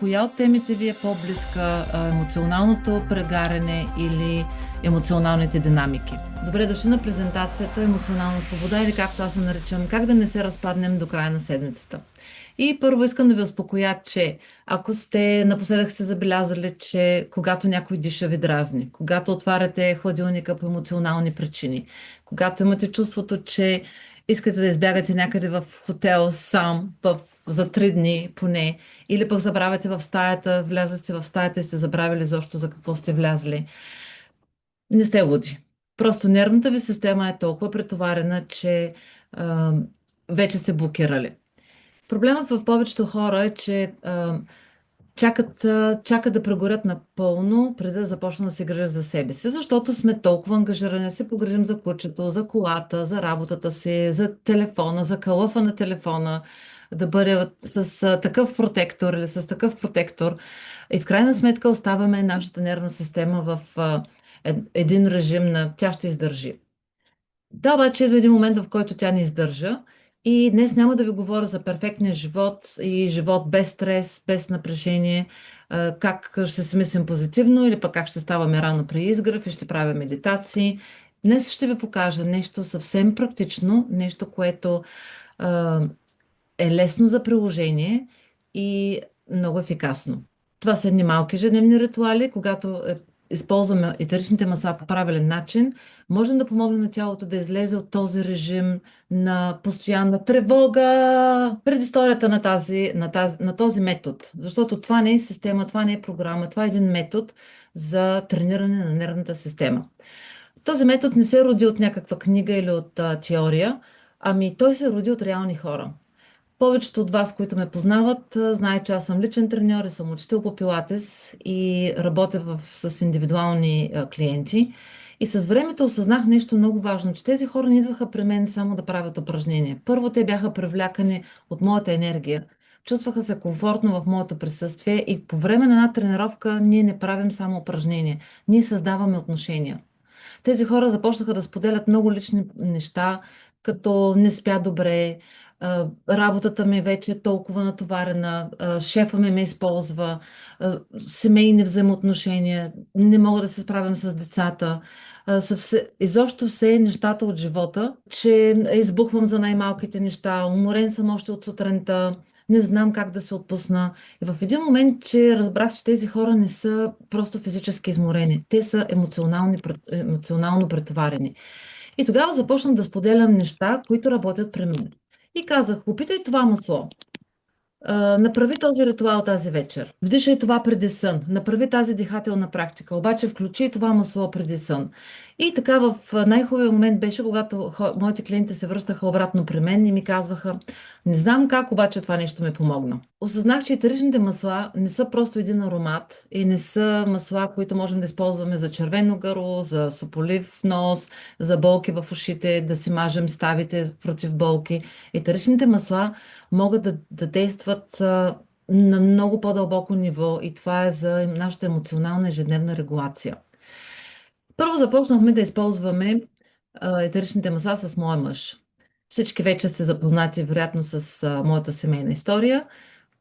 Коя от темите ви е по-близка, емоционалното прегаряне или емоционалните динамики? Добре дошли на презентацията Емоционална свобода или както аз се наричам, как да не се разпаднем до края на седмицата. И първо искам да ви успокоя, че ако сте напоследък сте забелязали, че когато някой диша ви дразни, когато отваряте хладилника по емоционални причини, когато имате чувството, че искате да избягате някъде в хотел сам, за 3 дни поне, или пък забравяте в стаята, влязли сте в стаята и сте забравили защо за какво сте влязли. Не сте луди. Просто нервната ви система е толкова претоварена, че а, вече сте блокирали. Проблемът в повечето хора е, че чакат да прегорят напълно, преди да започнат да се грижат за себе си, защото сме толкова ангажирани да се погрижим за кучето, за колата, за работата си, за телефона, за калъфа на телефона, да бъде с такъв протектор или с такъв протектор. И в крайна сметка оставаме нашата нервна система в един режим на тя ще издържи. Да, обаче идва един момент, в който тя не издържа. И днес няма да ви говоря за перфектния живот и живот без стрес, без напрежение, как ще си мислим позитивно или пък как ще ставаме рано при изгрев и ще правя медитации. Днес ще ви покажа нещо съвсем практично, нещо, което а, е лесно за приложение и много ефикасно. Това са едни малки ежедневни ритуали, когато използваме етеричните масла по правилен начин, можем да помогнем на тялото да излезе от този режим на постоянна тревога, предисторията на този метод. Защото това не е система, това не е програма, това е един метод за трениране на нервната система. Този метод не се роди от някаква книга или от теория, ами той се роди от реални хора. Повечето от вас, които ме познават, знаят, че аз съм личен треньор и съм учител по пилатес и работя с индивидуални клиенти. И с времето осъзнах нещо много важно, че тези хора не идваха при мен само да правят упражнения. Първо, те бяха привлякани от моята енергия. Чувстваха се комфортно в моето присъствие и по време на една тренировка ние не правим само упражнения, ние създаваме отношения. Тези хора започнаха да споделят много лични неща, като не спя добре, работата ми вече е толкова натоварена, шефа ми ме използва, семейни взаимоотношения, не мога да се справям с децата. Изобщо все нещата от живота, че избухвам за най-малките неща, уморен съм още от сутринта, не знам как да се отпусна. И в един момент, че разбрах, че тези хора не са просто физически изморени, те са емоционално претоварени. И тогава започнах да споделям неща, които работят при мен. И казах, опитай това масло. Направи този ритуал тази вечер. Вдишай това преди сън. Направи тази дихателна практика. Обаче включи това масло преди сън. И така в най-хубавия момент беше, когато моите клиенти се връщаха обратно при мен и ми казваха, не знам как, обаче това нещо ми помогна. Осъзнах, че етеричните масла не са просто един аромат и не са масла, които можем да използваме за червено гърло, за сополив нос, за болки в ушите, да си мажем ставите против болки. Етеричните масла могат да действат на много по-дълбоко ниво и това е за нашата емоционална ежедневна регулация. Първо започнахме да използваме етеричните масла с моя мъж. Всички вече сте запознати, вероятно, с моята семейна история,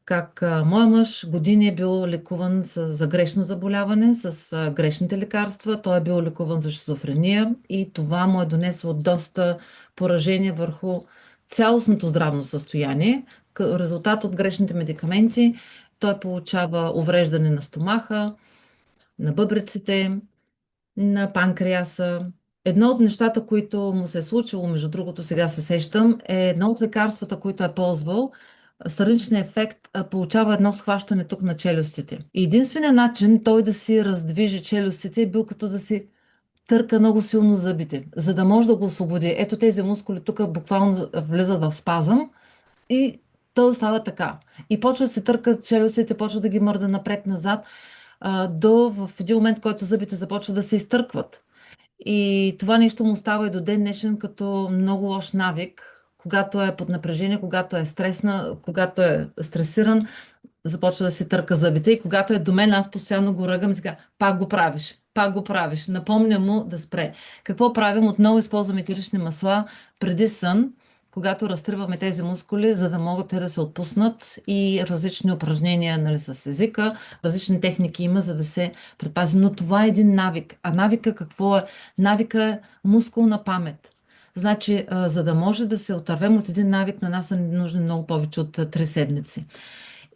как моя мъж години е бил лекуван за грешно заболяване, с грешните лекарства. Той е бил лекуван за шизофрения и това му е донесло доста поражение върху цялостното здравно състояние. Като резултат от грешните медикаменти той получава увреждане на стомаха, на бъбреците, на панкреаса. Едно от нещата, които му се е случило, между другото сега се сещам, е едно от лекарствата, които е ползвал, страничният ефект получава едно схващане тук на челюстите. И единственият начин той да си раздвижи челюстите е бил като да си търка много силно зъбите, за да може да го освободи. Ето тези мускули тук буквално влизат в спазъм и то става така. И почва да се търка челюстите, почва да ги мърда напред-назад, до в един момент, който зъбите започват да се изтъркват. И това нещо му остава и до ден днешен като много лош навик. Когато е под напрежение, когато е когато е стресиран, започва да си търка зъбите. И когато е до мен, аз постоянно го ръгам и сега, пак го правиш, пак го правиш. Напомня му да спре. Какво правим? Отново използваме етерични масла преди сън. когато разтриваме тези мускули, за да могат те да се отпуснат и различни упражнения, нали, с езика, различни техники има, за да се предпазим. Но това е един навик. А навика какво е? Навика е мускулна памет. Значи, за да може да се отървем от един навик, на нас са нужни много повече от 3 седмици.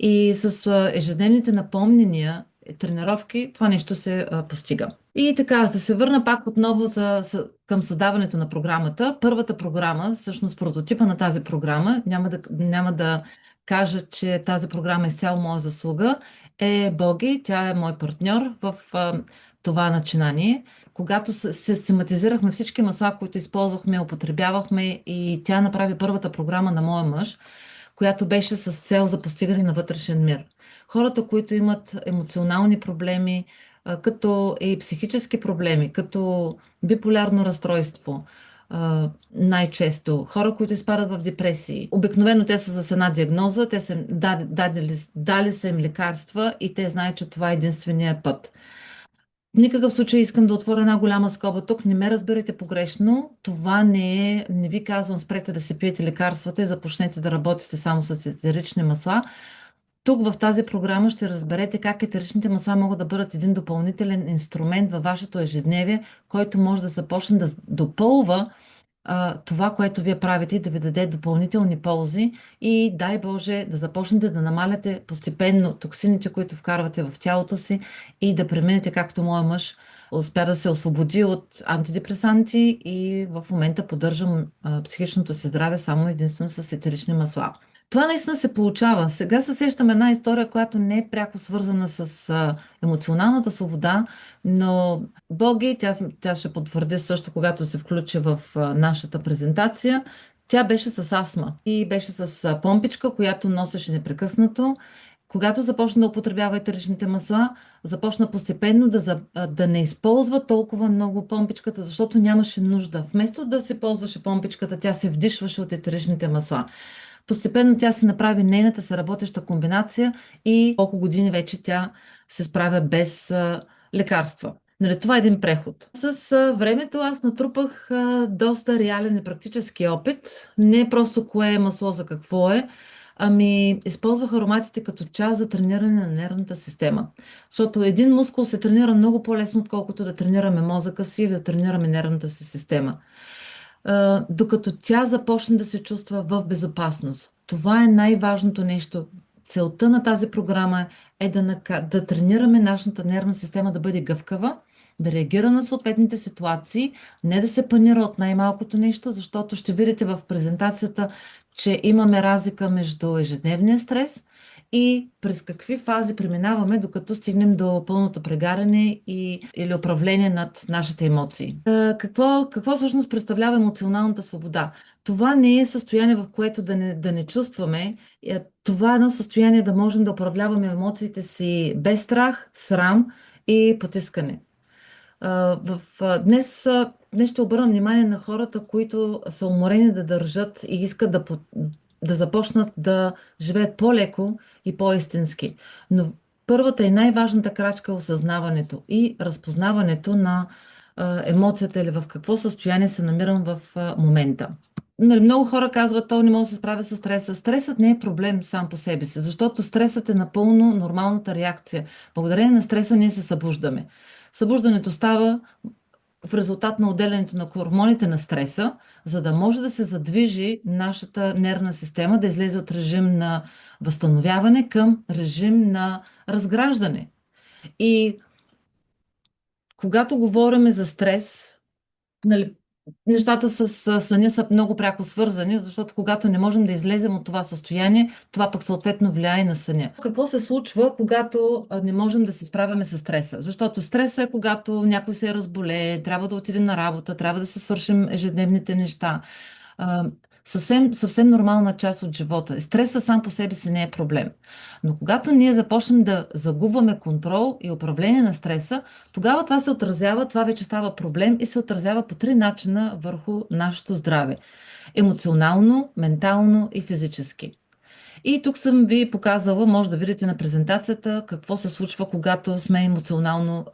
И с ежедневните напомнения, тренировки, това нещо се постига. И така, да се върна пак отново към създаването на програмата. Първата програма, всъщност прототипа на тази програма, няма да кажа, че тази програма е изцяло моя заслуга, е Боги. Тя е мой партньор в това начинание. Когато се систематизирахме всички масла, които използвахме, употребявахме, и тя направи първата програма на моя мъж, която беше с цел за постигане на вътрешен мир. Хората, които имат емоционални проблеми, като и психически проблеми, като биполярно разстройство, най-често хора, които изпадат в депресии. Обикновено те са с една диагноза, те са дали са им лекарства и те знаят, че това е единствения път. В никакъв случай искам да отворя една голяма скоба тук. Не ме разберете погрешно. Това не ви казвам спрете да си пиете лекарствата и започнете да работите само с етерични масла. Тук в тази програма ще разберете как етеричните масла могат да бъдат един допълнителен инструмент във вашето ежедневие, който може да започне да допълва това, което вие правите, да ви даде допълнителни ползи и дай Боже да започнете да намаляте постепенно токсините, които вкарвате в тялото си и да преминете, както моя мъж успя да се освободи от антидепресанти и в момента поддържам психичното си здраве само единствено с етерични масла. Това наистина се получава. Сега се сещам една история, която не е пряко свързана с емоционалната свобода, но Боги, тя ще потвърди също, когато се включи в нашата презентация. Тя беше с астма и беше с помпичка, която носеше непрекъснато. Когато започна да употребява етеричните масла, започна постепенно да не използва толкова много помпичката, защото нямаше нужда. Вместо да се ползваше помпичката, тя се вдишваше от етеричните масла. Постепенно тя се направи нейната се работеща комбинация и колко години вече тя се справя без лекарства. Нали, това е един преход. С времето аз натрупах доста реален и практически опит. Не просто кое е масло за какво е, ами използвах ароматите като част за трениране на нервната система. Защото един мускул се тренира много по-лесно, отколкото да тренираме мозъка си или да тренираме нервната си система, докато тя започне да се чувства в безопасност. Това е най-важното нещо. Целта на тази програма е да тренираме нашата нервна система да бъде гъвкава, да реагира на съответните ситуации, не да се панира от най-малкото нещо, защото ще видите в презентацията, че имаме разлика между ежедневния стрес и през какви фази преминаваме, докато стигнем до пълното прегаряне или управление над нашите емоции. Какво всъщност представлява емоционалната свобода? Това не е състояние, в което да не чувстваме. Това е едно състояние да можем да управляваме емоциите си без страх, срам и потискане. Днес ще обърна внимание на хората, които са уморени да държат и искат да започнат да живеят по-леко и по-истински. Но първата и най-важната крачка е осъзнаването и разпознаването на емоцията или в какво състояние се намирам в момента. Нали, много хора казват, то не може да се справя с стреса. Стресът не е проблем сам по себе си, защото стресът е напълно нормалната реакция. Благодарение на стреса ние се събуждаме. Събуждането става в резултат на отделянето на хормоните на стреса, за да може да се задвижи нашата нервна система, да излезе от режим на възстановяване към режим на разграждане. И когато говорим за стрес, нали, нещата с съня са много пряко свързани, защото когато не можем да излезем от това състояние, това пък съответно влияе на съня. Какво се случва, когато не можем да се справяме с стреса? Защото стреса е когато някой се разболее, трябва да отидем на работа, трябва да се свършим ежедневните неща. Съвсем нормална част от живота. Стреса сам по себе си не е проблем. Но когато ние започнем да загубваме контрол и управление на стреса, тогава това се отразява, това вече става проблем и се отразява по 3 начина върху нашето здраве. Емоционално, ментално и физически. И тук съм ви показала, може да видите на презентацията, какво се случва, когато сме емоционално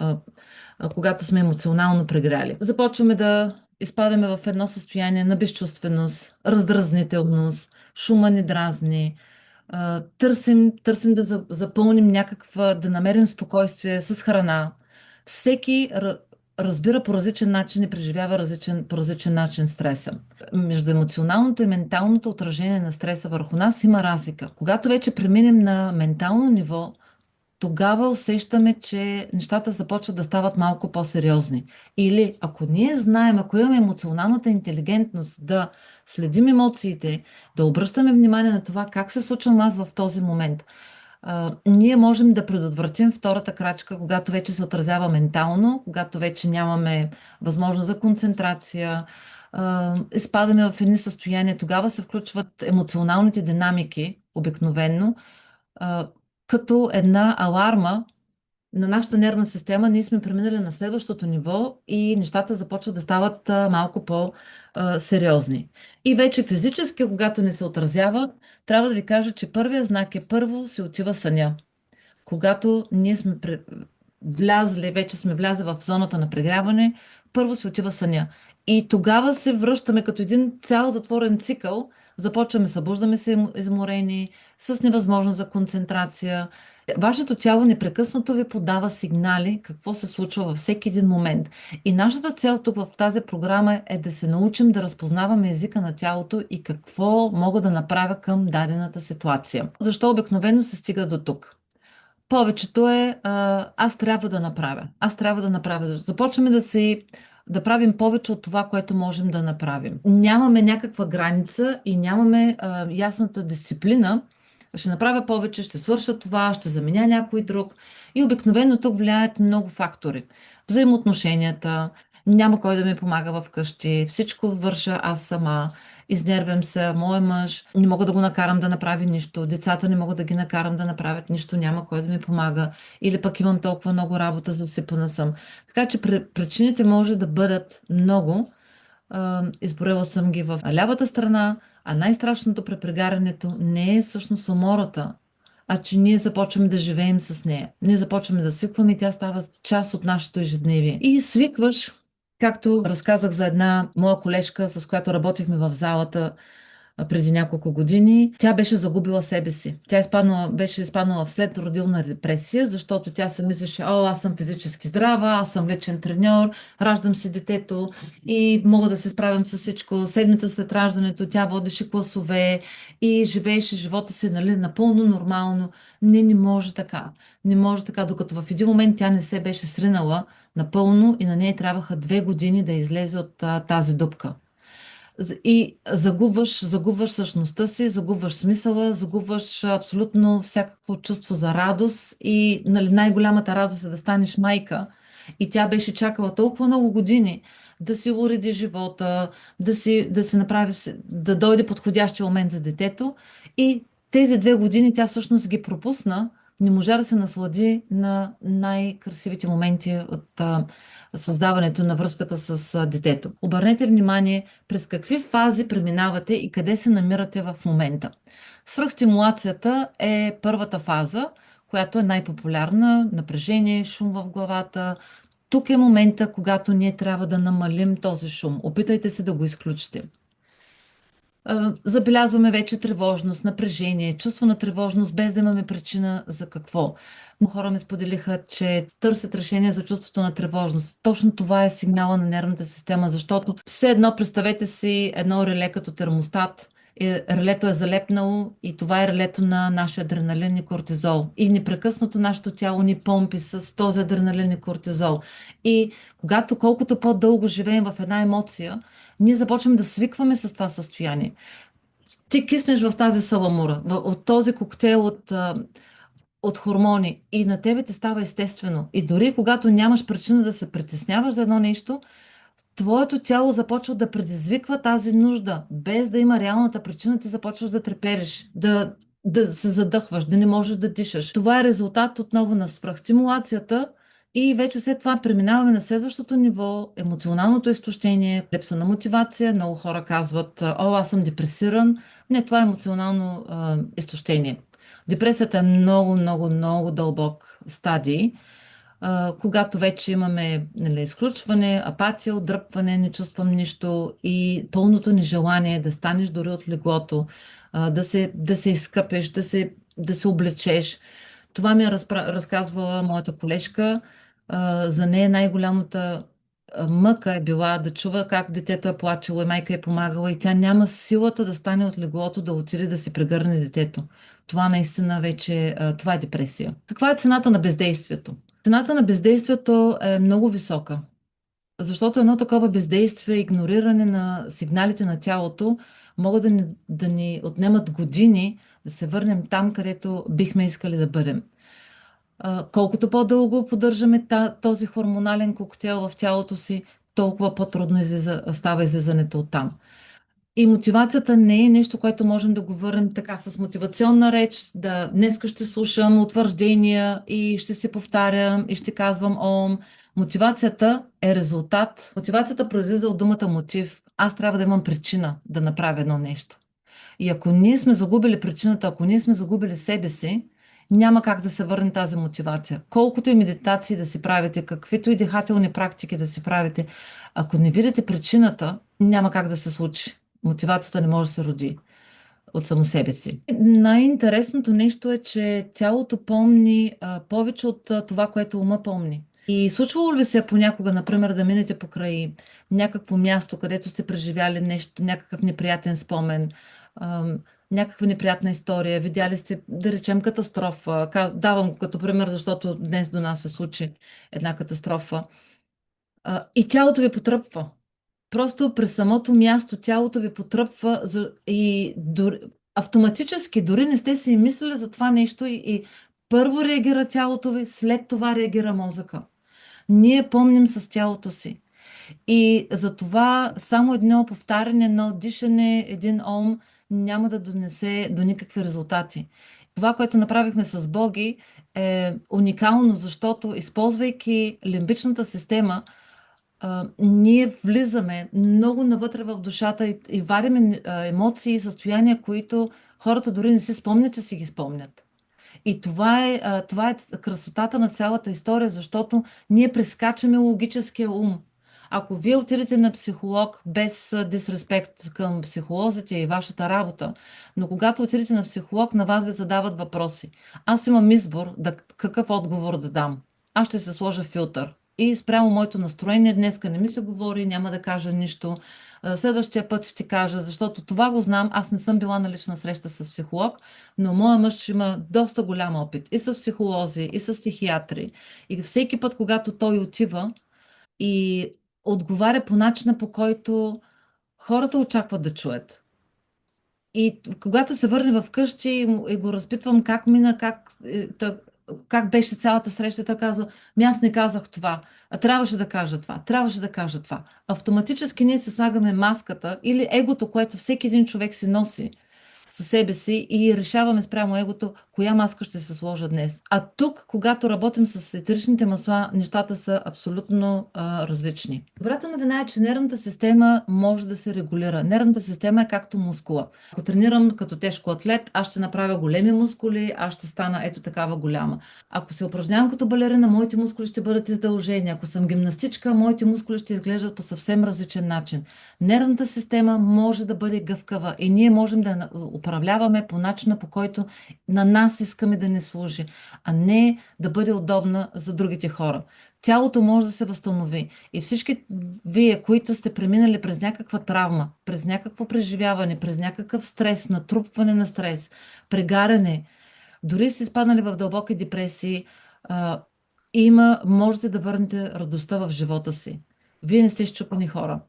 прегряли. Започваме изпадаме в едно състояние на безчувственост, раздразнителност, шума ни дразни, търсим да запълним някаква, да намерим спокойствие с храна. Всеки разбира по различен начин и преживява по различен начин стреса. Между емоционалното и менталното отражение на стреса върху нас има разлика. Когато вече преминем на ментално ниво, тогава усещаме, че нещата започват да стават малко по-сериозни. Или ако ние знаем, ако имаме емоционалната интелигентност да следим емоциите, да обръщаме внимание на това как се случвам аз в този момент, ние можем да предотвратим втората крачка, когато вече се отразява ментално, когато вече нямаме възможност за концентрация, изпадаме в едни състояния, тогава се включват емоционалните динамики, обикновенно, а, като една аларма на нашата нервна система. Ние сме преминали на следващото ниво и нещата започват да стават малко по-сериозни. И вече физически, когато не се отразява, трябва да ви кажа, че първият знак е първо се отива съня. Когато ние сме влязли, вече сме влязли в зоната на прегряване, първо се отива съня. И тогава се връщаме като един цял затворен цикъл, започваме, събуждаме се изморени, с невъзможност за концентрация. Вашето тяло непрекъснато ви подава сигнали какво се случва във всеки един момент. И нашата цел тук в тази програма е да се научим да разпознаваме езика на тялото и какво мога да направя към дадената ситуация. Защо обикновено се стига до тук? Повечето е аз трябва да направя. Аз трябва да направя. Започваме да правим повече от това, което можем да направим. Нямаме някаква граница и нямаме ясната дисциплина. Ще направя повече, ще свърша това, ще заменя някой друг. И обикновено тук влияят много фактори. Взаимоотношенията, няма кой да ми помага вкъщи, всичко върша аз сама, изнервям се, моят мъж, не мога да го накарам да направи нищо, децата не мога да ги накарам да направят нищо, няма кой да ми помага, или пък имам толкова много работа, засипана съм. Така че причините може да бъдат много. Изброила съм ги в лявата страна, а най-страшното при прегарянето не е всъщност умората, а че ние започваме да живеем с нея. Ние започваме да свикваме и тя става част от нашето ежедневие. И свикваш, както разказах за една моя колежка, с която работихме в залата преди няколко години, тя беше загубила себе си. Тя беше изпаднала в след родилна депресия, защото тя се мислеше, аз съм физически здрава, аз съм личен треньор, раждам си детето и мога да се справям с всичко. Седмица след раждането тя водеше класове и живееше живота си, нали, напълно нормално. Не може така. Не може така, докато в един момент тя не се беше сринала напълно и на нея трябваха 2 години да излезе от тази дупка. И загубваш същността си, загубваш смисъла, загубваш абсолютно всякакво чувство за радост и, нали, най-голямата радост е да станеш майка. И тя беше чакала толкова много години да си уреди живота, да си направи, да дойде подходящия момент за детето. И тези 2 години тя всъщност ги пропусна, не можа да се наслади на най-красивите моменти от създаването на връзката с детето. Обърнете внимание през какви фази преминавате и къде се намирате в момента. Свръхстимулацията е първата фаза, която е най-популярна. Напрежение, шум в главата. Тук е момента, когато ние трябва да намалим този шум. Опитайте се да го изключите. Забелязваме вече тревожност, напрежение, чувство на тревожност, без да имаме причина за какво. Много хора ми споделиха, че търсят решение за чувството на тревожност. Точно това е сигнала на нервната система, защото все едно представете си едно реле като термостат. Релето е залепнало и това е релето на нашия адреналин и кортизол. И непрекъснато нашето тяло ни помпи с този адреналин и кортизол. И когато колкото по-дълго живеем в една емоция, ние започваме да свикваме с това състояние. Ти киснеш в тази саламура, от този коктейл от хормони и на тебе ти става естествено. И дори когато нямаш причина да се притесняваш за едно нещо, твоето тяло започва да предизвиква тази нужда, без да има реалната причина, ти започваш да трепериш, да се задъхваш, да не можеш да дишаш. Това е резултат отново на свръхстимулацията и вече след това преминаваме на следващото ниво, емоционалното изтощение, липса на мотивация. Много хора казват, аз съм депресиран. Не, това е емоционално изтощение. Депресията е много, много, много дълбок стадий. Когато вече имаме, нали, изключване, апатия, отдръпване, не чувствам нищо и пълното нежелание да станеш дори от леглото, да се изкъпеш, да се облечеш. Това ми е разказвала моята колежка. За нея най-голямата мъка е била да чува как детето е плачело и майка е помагала и тя няма силата да стане от леглото, да отиде да си прегърне детето. Това наистина вече, това е депресия. Каква е цената на бездействието? Цената на бездействието е много висока, защото едно такова бездействие, игнориране на сигналите на тялото могат да ни отнемат години да се върнем там, където бихме искали да бъдем. Колкото по-дълго поддържаме този хормонален коктейл в тялото си, толкова по-трудно става излизането от там. И мотивацията не е нещо, което можем да го върнем така с мотивационна реч, да днеска ще слушам утвърждения и ще се повтарям и ще казвам ом. Мотивацията е резултат. Мотивацията произлиза от думата мотив. Аз трябва да имам причина да направя едно нещо. И ако ние сме загубили причината, ако ние сме загубили себе си, няма как да се върне тази мотивация. Колкото и медитации да си правите, каквито и дихателни практики да си правите, ако не видите причината, няма как да се случи. Мотивацията не може да се роди от само себе си. Най-интересното нещо е, че тялото помни повече от това, което ума помни. И случвало ли се понякога, например, да минете покрай някакво място, където сте преживяли нещо, някакъв неприятен спомен, някаква неприятна история, видяли сте, да речем, катастрофа. Давам го като пример, защото днес до нас се случи една катастрофа. И тялото ви потръпва. Просто през самото място тялото ви потръпва и автоматически, дори не сте си мислили за това нещо и първо реагира тялото ви, след това реагира мозъка. Ние помним с тялото си. И затова само едно повтаряне, едно дишане, един ом няма да донесе до никакви резултати. Това, което направихме с Боги, е уникално, защото използвайки лимбичната система, ние влизаме много навътре в душата и вадим емоции и състояния, които хората дори не си спомнят, че си ги спомнят. И това е красотата на цялата история, защото ние прескачаме логическия ум. Ако вие отидете на психолог без дисреспект към психолозите и вашата работа, но когато отидете на психолог, на вас ви задават въпроси. Аз имам избор какъв отговор да дам. Аз ще се сложа филтър. И спрямо моето настроение, днеска не ми се говори, няма да кажа нищо. Следващия път ще кажа, защото това го знам. Аз не съм била на лична среща с психолог, но моя мъж има доста голям опит и с психолози, и с психиатри. И всеки път, когато той отива и отговаря по начина, по който хората очакват да чуят. И когато се върне вкъщи и го разпитвам как мина, как беше цялата среща, той казва, аз не казах това, а трябваше да кажа това, трябваше да кажа това. Автоматически ние се слагаме маската или егото, което всеки един човек си носи със себе си и решаваме спрямо егото, коя маска ще се сложа днес. А тук, когато работим с етеричните масла, нещата са абсолютно различни. Добрата новина е, че нервната система може да се регулира. Нервната система е както мускула. Ако тренирам като тежко атлет, аз ще направя големи мускули, аз ще стана ето такава голяма. Ако се упражнявам като балерина, моите мускули ще бъдат издължени. Ако съм гимнастичка, моите мускули ще изглеждат по съвсем различен начин. Нервната система може да бъде гъвкава и ние можем да управляваме по начина, по който на нас искаме да ни служи, а не да бъде удобна за другите хора. Тялото може да се възстанови. И всички вие, които сте преминали през някаква травма, през някакво преживяване, през някакъв стрес, натрупване на стрес, прегаряне, дори сте изпаднали в дълбоки депресии, можете да върнете радостта в живота си. Вие не сте счупени хора.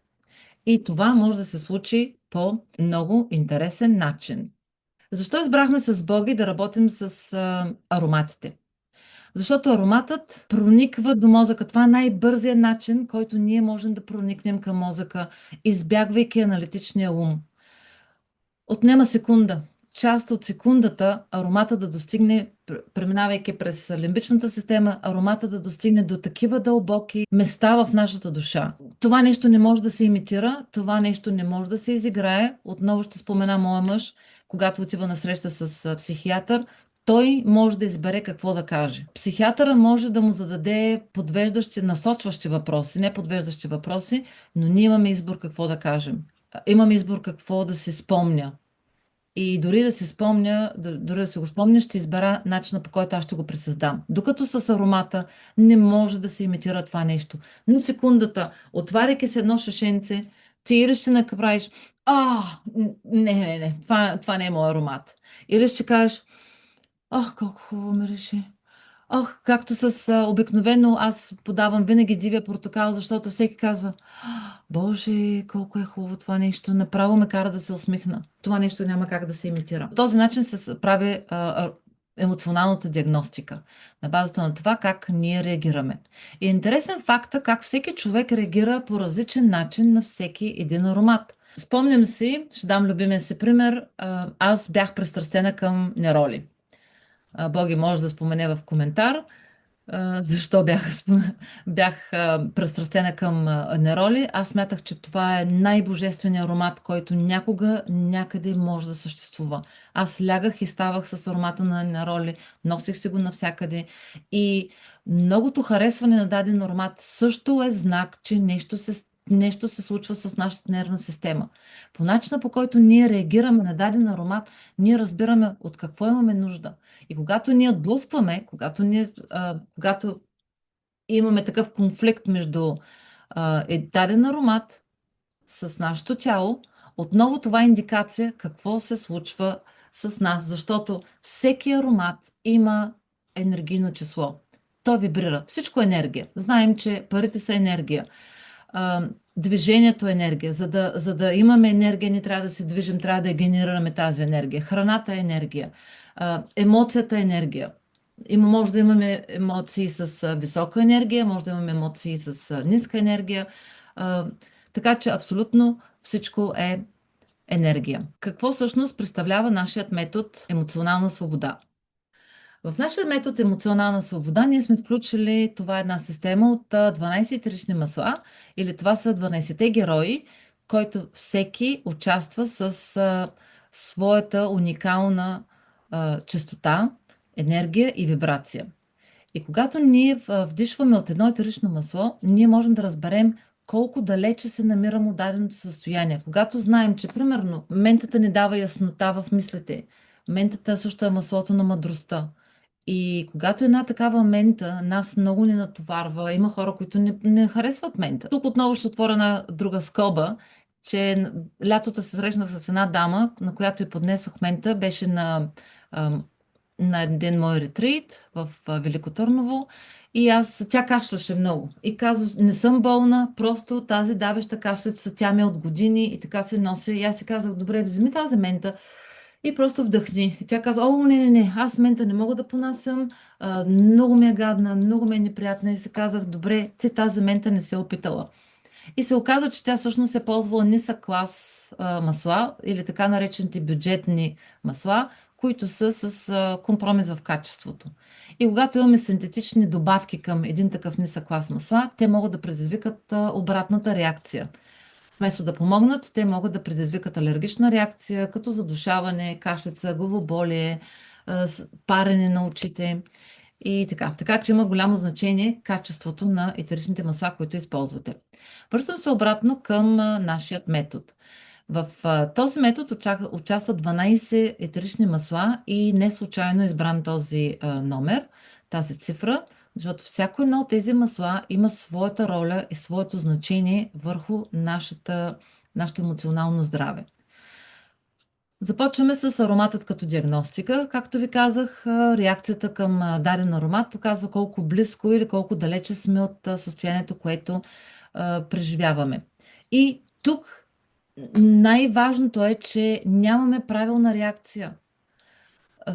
И това може да се случи по много интересен начин. Защо избрахме с Боги да работим с ароматите? Защото ароматът прониква до мозъка. Това е най-бързият начин, който ние можем да проникнем към мозъка, избягвайки аналитичния ум. Отнема секунда. Част от секундата аромата да достигне, преминавайки през лимбичната система, аромата да достигне до такива дълбоки места в нашата душа. Това нещо не може да се имитира, това нещо не може да се изиграе. Отново ще спомена моя мъж, когато отива на среща с психиатър, той може да избере какво да каже. Психиатъра може да му зададе подвеждащи, насочващи въпроси, не подвеждащи въпроси, но ние имаме избор какво да кажем. Имаме избор какво да се спомня. И дори да си спомня, дори да си го спомня, ще избера начина, по който аз ще го пресъздам. Докато с аромата не може да се имитира това нещо. На секундата, отваряйки се едно шишенце, ти или ще направиш, не, това не е мой аромат. Или ще кажеш, ах, колко хубаво мирише. Ох, както с обикновено аз подавам винаги дивия портокал, защото всеки казва, Боже, колко е хубаво това нещо. Направо ме кара да се усмихна. Това нещо няма как да се имитира. По този начин се прави емоционалната диагностика на базата на това как ние реагираме. И е интересен факта как всеки човек реагира по различен начин на всеки един аромат. Спомням си, ще дам любимия си пример, аз бях пристрастена към нероли. Боги може да спомене в коментар защо бях пристрастена към нероли. Аз смятах, че това е най-божественият аромат, който някога някъде може да съществува. Аз лягах и ставах с аромата на нероли, носих си го навсякъде и многото харесване на даден аромат също е знак, че нещо се случва с нашата нервна система. По начина, по който ние реагираме на даден аромат, ние разбираме от какво имаме нужда. И когато ние отблъскваме, когато имаме такъв конфликт между даден аромат с нашето тяло, отново това е индикация какво се случва с нас, защото всеки аромат има енергийно число. То вибрира. Всичко е енергия. Знаем, че парите са енергия. Движението е енергия. За да имаме енергия, ние трябва да се движим, трябва да я генерираме тази енергия. Храната е енергия. Емоцията е енергия. Може да имаме емоции с висока енергия, може да имаме емоции с ниска енергия. Така че абсолютно всичко е енергия. Какво всъщност представлява нашият метод емоционална свобода? В нашия метод емоционална свобода ние сме включили, това е една система от 12 етерични масла, или това са 12-те герои, който всеки участва с своята уникална честота, енергия и вибрация. И когато ние вдишваме от едно етерично масло, ние можем да разберем колко далече се намираме от даденото състояние. Когато знаем, че примерно ментата ни дава яснота в мислите, ментата също е маслото на мъдростта. И когато една такава мента нас много ни натоварва, има хора, които не харесват мента. Тук отново ще отворя една друга скоба, че лятото се срещнах с една дама, на която и поднесох мента, беше на един мой ретрит в Велико Търново и тя кашляше много. И казва, не съм болна, просто тази давеща кашлица, тя ми е от години и така се носи. И аз си казах, добре, вземи тази мента и просто вдъхни. И тя каза, не, аз мента не мога да понасям, много ми е гадна, много ми е неприятна. И си казах, добре, ти тази мента не се е опитала. И се оказа, че тя всъщност е ползвала нисък клас масла или така наречените бюджетни масла, които са с компромис в качеството. И когато имаме синтетични добавки към един такъв нисък клас масла, те могат да предизвикат обратната реакция. Вместо да помогнат, те могат да предизвикат алергична реакция, като задушаване, кашлица, главоболие, парене на очите и така. Така че има голямо значение качеството на етеричните масла, които използвате. Връщам се обратно към нашият метод. В този метод участват 12 етерични масла и не случайно е избран този номер, тази цифра, защото едно от тези масла има своята роля и своето значение върху нашето емоционално здраве. Започваме с ароматът като диагностика. Както ви казах, реакцията към даден аромат показва колко близко или колко далече сме от състоянието, което преживяваме. И тук най-важното е, че нямаме правилна реакция.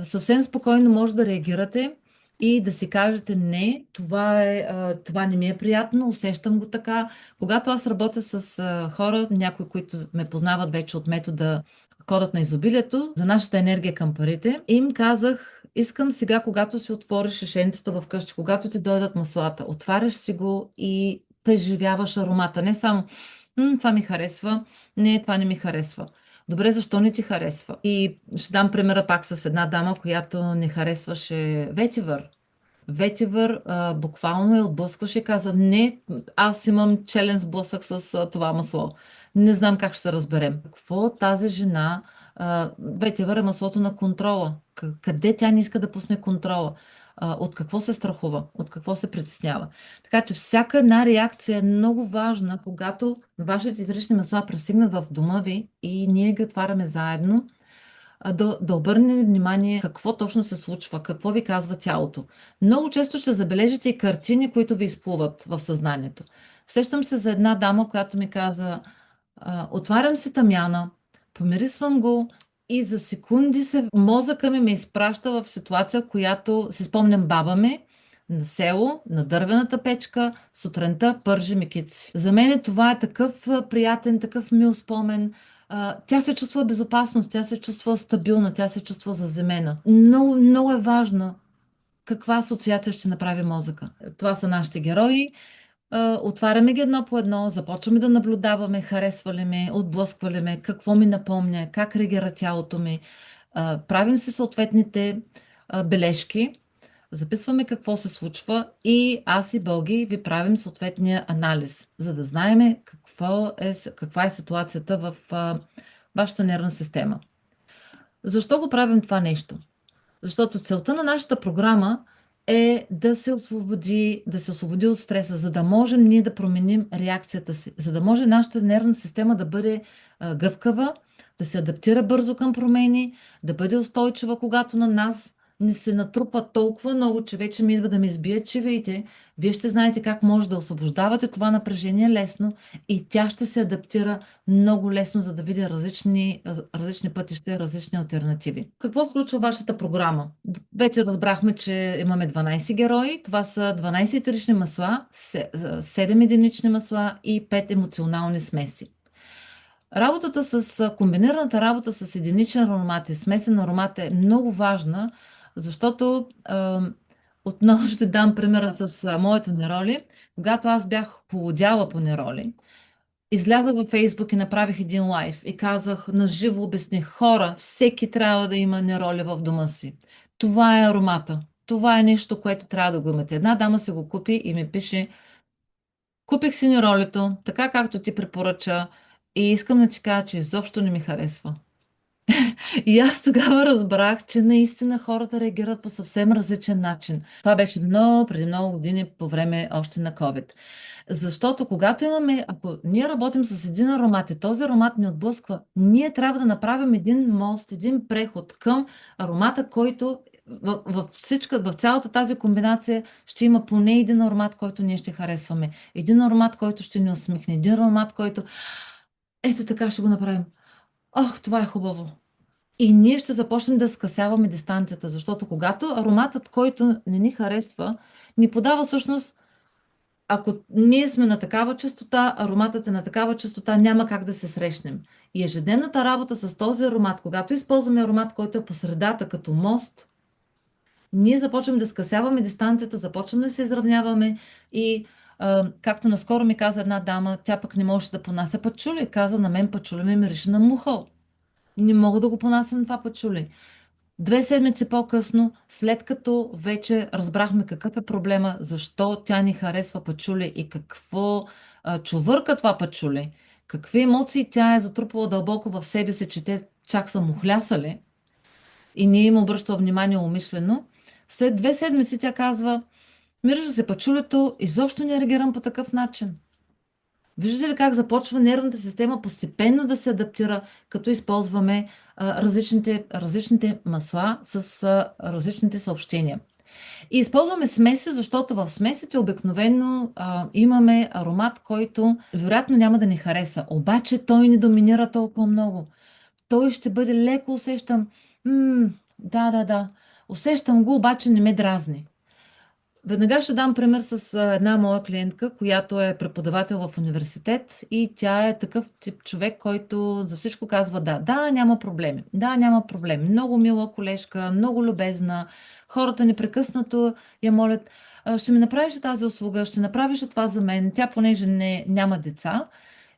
Съвсем спокойно може да реагирате и да си кажете не, това не ми е приятно, усещам го така. Когато аз работя с хора, някои, които ме познават вече от метода Кодът на изобилието, за нашата енергия към парите, им казах, искам сега, когато си отвориш шишенцето в къщи, когато ти дойдат маслата, отваряш си го и преживяваш аромата. Не само това ми харесва, не, това не ми харесва. Добре, защо не ти харесва? И ще дам примера пак с една дама, която не харесваше ветивър. Ветивър буквално я отблъскваше и каза, не, аз имам челен сблъсък с това масло. Не знам как ще се разберем. Какво тази жена, Ветивър е маслото на контрола. Къде тя не иска да пусне контрола? От какво се страхува? От какво се притеснява? Така че всяка една реакция е много важна, когато вашите етерични масла пристигнат в дома ви и ние ги отваряме заедно, да обърне внимание какво точно се случва, какво ви казва тялото. Много често ще забележите и картини, които ви изплуват в съзнанието. Сещам се за една дама, която ми каза, отварям си тамяна, помирисвам го и за секунди мозъка ми ме изпраща в ситуация, която си спомням баба ми на село, на дървената печка, сутринта пържи мекици. За мен това е такъв приятен, такъв мил спомен. Тя се чувства безопасност, тя се чувства стабилна, тя се чувства заземена. Много, много е важно каква асоциация ще направи мозъка. Това са нашите герои. Отваряме ги едно по едно, започваме да наблюдаваме, харесва ли ме, отблъсква ли ме, какво ми напомня, как реагира тялото ми. Правим си съответните бележки, записваме какво се случва и аз и Бълги ви правим съответния анализ, за да знаем каква е ситуацията в вашата нервна система. Защо го правим това нещо? Защото целта на нашата програма е да се освободи от стреса, за да можем ние да променим реакцията си, за да може нашата нервна система да бъде гъвкава, да се адаптира бързо към промени, да бъде устойчива, когато на нас не се натрупа толкова много, че вече ми идва да ми избият чевеите. Вие ще знаете как може да освобождавате това напрежение лесно и тя ще се адаптира много лесно, за да види различни пътища, различни алтернативи. Какво включва вашата програма? Вече разбрахме, че имаме 12 герои. Това са 12 етерични масла, 7 единични масла и 5 емоционални смеси. Комбинираната работа с единичен аромат и смесен аромат е много важна, защото отново ще дам примера с моето нероли. Когато аз бях полудяла по нероли, излязах във Фейсбук и направих един лайв и казах, наживо обясних, хора, всеки трябва да има нероли в дома си. Това е аромата. Това е нещо, което трябва да го имате. Една дама си го купи и ми пише, купих си неролито, така както ти препоръча и искам да ти кажа, че изобщо не ми харесва. И аз тогава разбрах, че наистина хората реагират по съвсем различен начин. Това беше преди много години, по време още на COVID. Защото ако ние работим с един аромат и този аромат ни отблъсква, ние трябва да направим един мост, един преход към аромата, който в цялата тази комбинация ще има поне един аромат, който ние ще харесваме. Един аромат, който ще ни усмихне. Един аромат, който ето така ще го направим. Ох, това е хубаво. И ние ще започнем да скъсяваме дистанцията, защото когато ароматът, който не ни харесва, ни подава всъщност, ако ние сме на такава частота, ароматът е на такава частота, няма как да се срещнем. И ежедневната работа с този аромат, когато използваме аромат, който е по средата като мост, ние започваме да скъсяваме дистанцията, започваме да се изравняваме и както наскоро ми каза една дама, тя пък не може да понася пачули. Каза, на мен пачули ми мирише на мухъл. Не мога да го понасям това пачули. 2 седмици по-късно, след като вече разбрахме какъв е проблема, защо тя ни харесва пачули и какво чувърка това пачули, какви емоции тя е затрупала дълбоко в себе си, че те чак са мухлясали и ние им обръща внимание умишлено. След 2 седмици тя казва, мириш се пачулето, изобщо не реагирам по такъв начин. Виждате ли как започва нервната система постепенно да се адаптира, като използваме различните масла с различните съобщения. И използваме смеси, защото в смесите обикновено имаме аромат, който вероятно няма да ни хареса. Обаче той ни доминира толкова много. Той ще бъде леко усещам. Да. Усещам го, обаче не ме дразни. Веднага ще дам пример с една моя клиентка, която е преподавател в университет и тя е такъв тип човек, който за всичко казва да. Да, няма проблеми. Да, няма проблеми. Много мила колежка, много любезна. Хората непрекъснато я молят, ще ми направиш ли тази услуга, ще направиш ли това за мен. Тя, понеже няма деца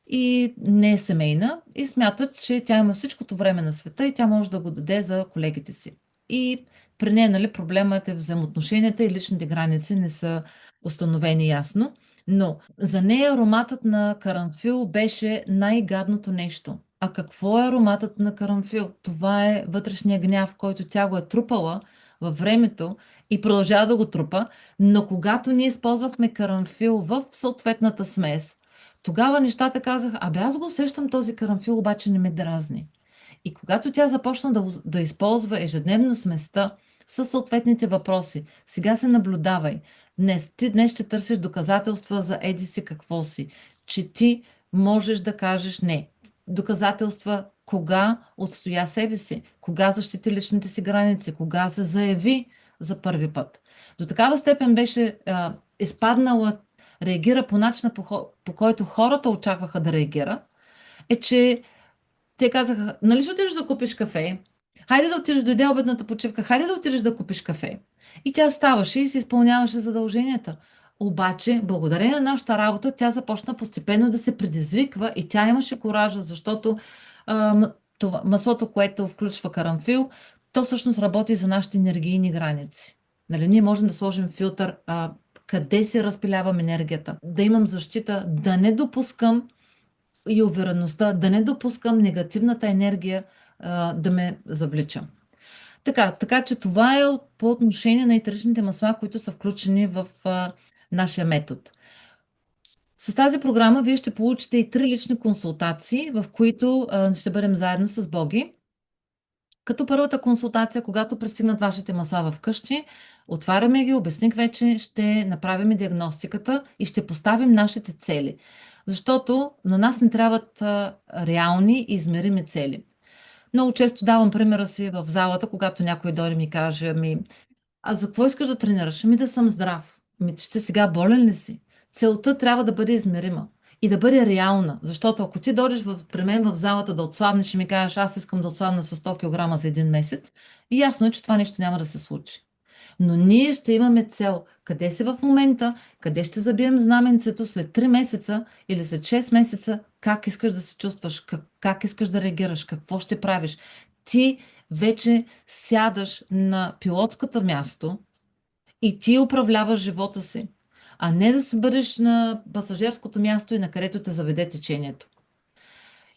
и не е семейна и смятат, че тя има всичкото време на света и тя може да го даде за колегите си. И при нея, нали, проблемът е взаимоотношенията и личните граници не са установени ясно. Но за нея ароматът на карамфил беше най-гадното нещо. А какво е ароматът на карамфил? Това е вътрешния гняв, който тя го е трупала във времето и продължава да го трупа, но когато ние използвахме карамфил в съответната смес, тогава нещата казах, абе аз го усещам този карамфил, обаче не ме дразни. И когато тя започна да използва ежедневно сместа със съответните въпроси, сега се наблюдавай. Ти днес ще търсиш доказателства за еди си какво си, че ти можеш да кажеш не. Доказателства кога отстоя себе си, кога защити личните си граници, кога се заяви за първи път. До такава степен беше изпаднала, реагира по начина, по който хората очакваха да реагира, е, че те казаха, нали ще отидеш да купиш кафе? Хайде да отидеш, дойде обедната почивка, хайде да отидеш да купиш кафе. И тя ставаше и си изпълняваше задълженията. Обаче, благодарение на нашата работа, тя започна постепенно да се предизвиква и тя имаше коража, защото това маслото, което включва карамфил, то всъщност работи за нашите енергийни граници. Нали, ние можем да сложим филтър къде се разпилявам енергията, да имам защита, да не допускам и увереността да не допускам негативната енергия да ме завлича. Така че това е по отношение на етеричните масла, които са включени в нашия метод. С тази програма вие ще получите и 3 лични консултации, в които ще бъдем заедно с Боги. Като първата консултация, когато пристигнат вашите масла вкъщи, отваряме ги, обясних вече, ще направим диагностиката и ще поставим нашите цели. Защото на нас не трябват реални и измерими цели. Много често давам примера си в залата, когато някой дойде и ми каже, а за какво искаш да тренираш? Да съм здрав. Ще сега болен ли си? Целта трябва да бъде измерима и да бъде реална. Защото ако ти дойдеш при мен в залата да отслабнеш и ми кажеш, аз искам да отслабна с 100 кг за един месец, и ясно е, че това нещо няма да се случи. Но ние ще имаме цел. Къде си в момента, къде ще забием знаменцето след 3 месеца или след 6 месеца, как искаш да се чувстваш, как искаш да реагираш, какво ще правиш. Ти вече сядаш на пилотското място и ти управляваш живота си, а не да се бъдеш на пасажирското място и на където те заведе течението.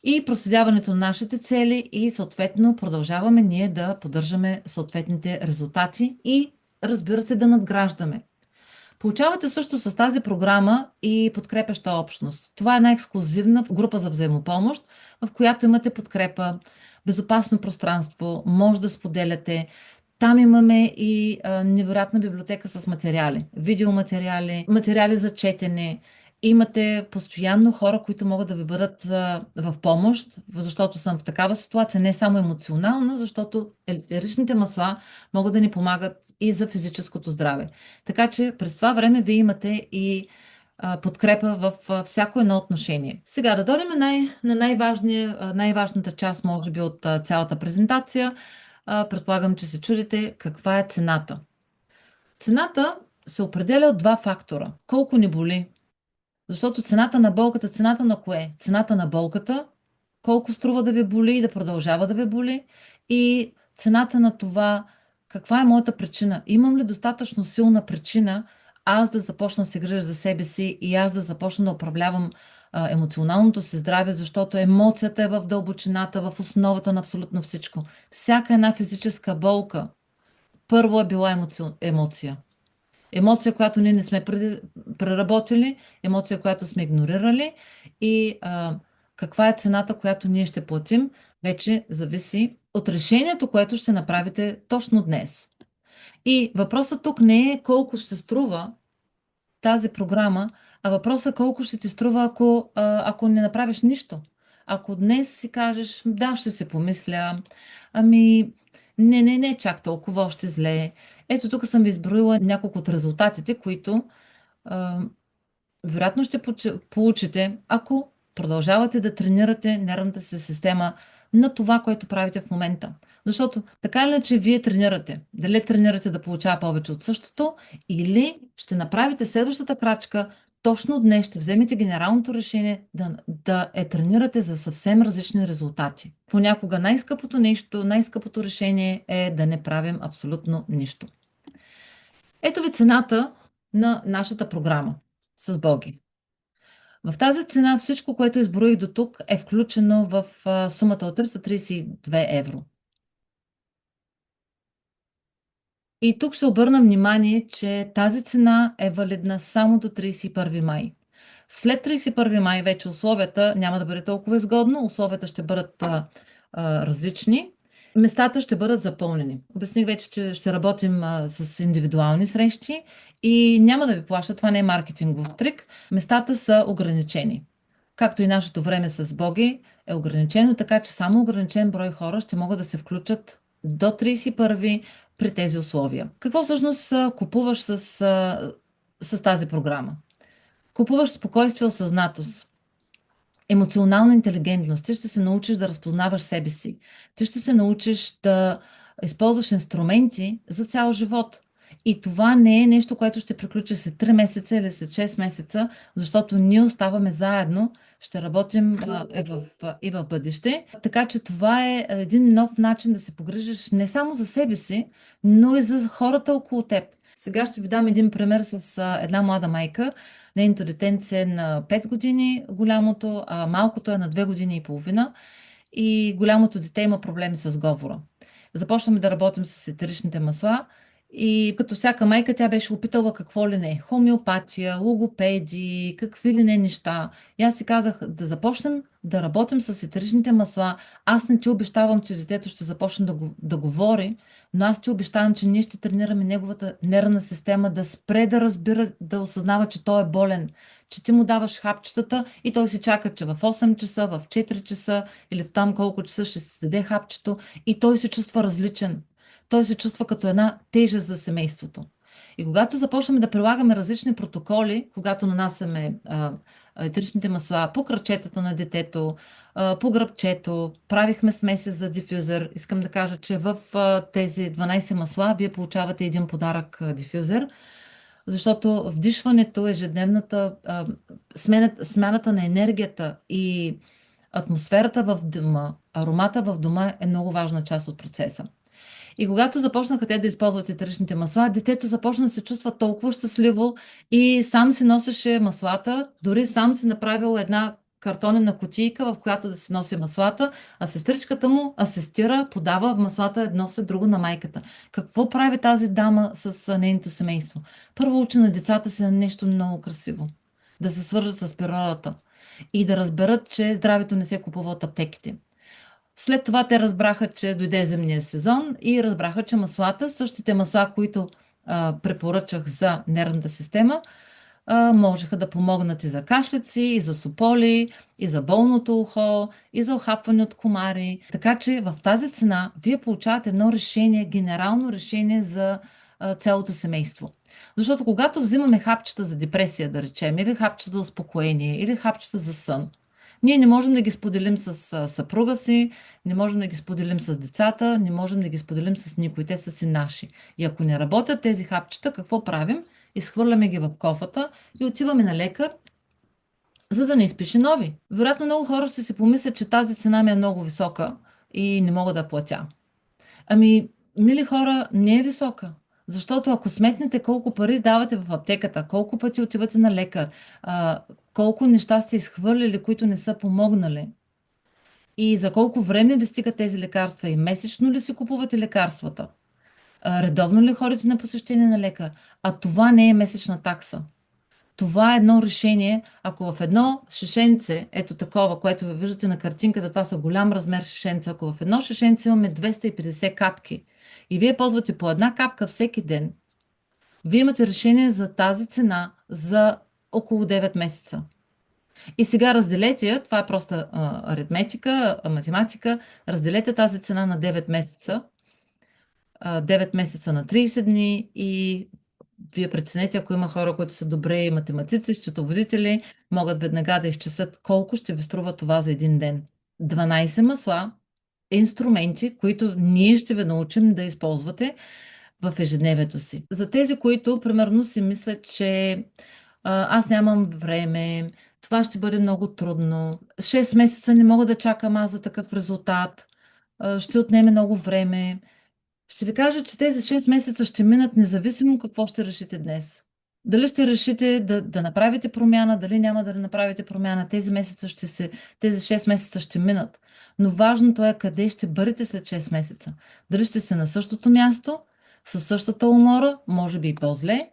И проследяването на нашите цели и съответно продължаваме ние да поддържаме съответните резултати и разбира се да надграждаме. Получавате също с тази програма и подкрепяща общност. Това е една ексклюзивна група за взаимопомощ, в която имате подкрепа, безопасно пространство, може да споделяте. Там имаме и невероятна библиотека с материали, видеоматериали, материали за четене. Имате постоянно хора, които могат да ви бъдат в помощ, защото съм в такава ситуация, не само емоционална, защото етеричните масла могат да ни помагат и за физическото здраве. Така че през това време вие имате и подкрепа в всяко едно отношение. Сега да дойдем на най-важната част, може би, от цялата презентация. Предполагам, че се чудите каква е цената. Цената се определя от 2 фактора. Колко ни боли. Защото цената на болката, цената на кое? Цената на болката, колко струва да ви боли и да продължава да ви боли, и цената на това, каква е моята причина. Имам ли достатъчно силна причина аз да започна да се грижа за себе си и аз да започна да управлявам емоционалното си здраве, защото емоцията е в дълбочината, в основата на абсолютно всичко. Всяка една физическа болка първо е била емоция. Емоция, която ние не сме преработили, емоция, която сме игнорирали, и каква е цената, която ние ще платим, вече зависи от решението, което ще направите точно днес. И въпросът тук не е колко ще струва тази програма, а въпросът е колко ще ти струва, ако не направиш нищо. Ако днес си кажеш, да, ще се помисля, не, чак толкова още зле. Ето тук съм ви изброила няколко от резултатите, които вероятно ще получите, ако продължавате да тренирате нервната си система на това, което правите в момента. Защото така или иначе вие тренирате. Дали тренирате да получава повече от същото, или ще направите следващата крачка, точно днес ще вземете генералното решение да тренирате за съвсем различни резултати. Понякога най-скъпото нещо, най-скъпото решение е да не правим абсолютно нищо. Ето ви цената на нашата програма с Боги. В тази цена всичко, което изброих до тук, е включено в сумата от 332 евро. И тук ще обърна внимание, че тази цена е валидна само до 31 май. След 31 май вече условията няма да бъде толкова изгодно, условията ще бъдат различни, местата ще бъдат запълнени. Обясних вече, че ще работим с индивидуални срещи и няма да ви плаща, това не е маркетингов трик, местата са ограничени. Както и нашето време с Боги е ограничено, така че само ограничен брой хора ще могат да се включат до 31 при тези условия. Какво всъщност купуваш с тази програма? Купуваш спокойствие, осъзнатост, емоционална интелигентност. Ти ще се научиш да разпознаваш себе си. Ти ще се научиш да използваш инструменти за цял живот. И това не е нещо, което ще приключи след 3 месеца или след 6 месеца, защото ние оставаме заедно, ще работим и в бъдеще. Така че това е един нов начин да се погрижиш не само за себе си, но и за хората около теб. Сега ще ви дам един пример с една млада майка. Нейното детенце е на 5 години, голямото, а малкото е на 2 години и половина. И голямото дете има проблеми с говора. Започваме да работим с етеричните масла и като всяка майка тя беше опитала какво ли не. Хомеопатия, логопеди, какви ли не неща. И аз си казах да започнем да работим с етеричните масла. Аз не ти обещавам, че детето ще започне да говори, но аз ти обещавам, че ние ще тренираме неговата нервна система да спре да разбира, да осъзнава, че той е болен, че ти му даваш хапчетата и той си чака, че в 8 часа, в 4 часа или в там колко часа ще се седе хапчето и той се чувства различен. Той се чувства като една тежест за семейството. И когато започнем да прилагаме различни протоколи, когато нанасяме етеричните масла по кръчетата на детето, по гръбчето, правихме смеси за дифюзер. Искам да кажа, че в тези 12 масла вие получавате един подарък дифюзер, защото вдишването, ежедневната смяната на енергията и атмосферата в дома, аромата в дома е много важна част от процеса. И когато започнаха те да използват етеричните масла, детето започна да се чувства толкова щастливо и сам си носеше маслата, дори сам си направил една картонена кутийка, в която да си носи маслата, а сестричката му асистира, подава маслата едно след друго на майката. Какво прави тази дама с нейното семейство? Първо учи на децата си на нещо много красиво. Да се свържат с природата и да разберат, че здравето не се купува от аптеките. След това те разбраха, че дойде зимния сезон и разбраха, че маслата, същите масла, които препоръчах за нервната система, можеха да помогнат и за кашлици, и за сополи, и за болното ухо, и за охапване от комари. Така че в тази цена вие получавате едно решение, генерално решение за цялото семейство. Защото когато взимаме хапчета за депресия, да речем, или хапчета за успокоение, или хапчета за сън, ние не можем да ги споделим с съпруга си, не можем да ги споделим с децата, не можем да ги споделим с никой. Те са си наши. И ако не работят тези хапчета, какво правим? Изхвърляме ги в кофата и отиваме на лекар, за да не изпише нови. Вероятно много хора ще си помислят, че тази цена ми е много висока и не мога да платя. Ами, мили хора, не е висока. Защото ако сметнете колко пари давате в аптеката, колко пъти отивате на лекар, колко неща сте изхвърлили, които не са помогнали и за колко време ви стигат тези лекарства и месечно ли си купувате лекарствата, редовно ли ходите на посещение на лекар, а това не е месечна такса. Това е едно решение, ако в едно шишенце, ето такова, което ви виждате на картинката, това са голям размер шишенце, ако в едно шишенце имаме 250 капки и вие ползвате по една капка всеки ден, вие имате решение за тази цена за около 9 месеца. И сега разделете я, това е просто аритметика, математика, разделете тази цена на 9 месеца, 9 месеца на 30 дни и вие преценете, ако има хора, които са добре математици, счетоводители, могат веднага да изчислят колко ще ви струва това за един ден. 12 масла, инструменти, които ние ще ви научим да използвате в ежедневието си. За тези, които примерно си мислят, че Аз нямам време, това ще бъде много трудно. 6 месеца не мога да чакам аз за такъв резултат. Ще отнеме много време. Ще ви кажа, че тези 6 месеца ще минат независимо какво ще решите днес. Дали ще решите да направите промяна, дали няма да направите промяна, тези 6 месеца ще минат. Но важното е къде ще бъдете след 6 месеца. Дали ще сте на същото място, със същата умора, може би и по-зле,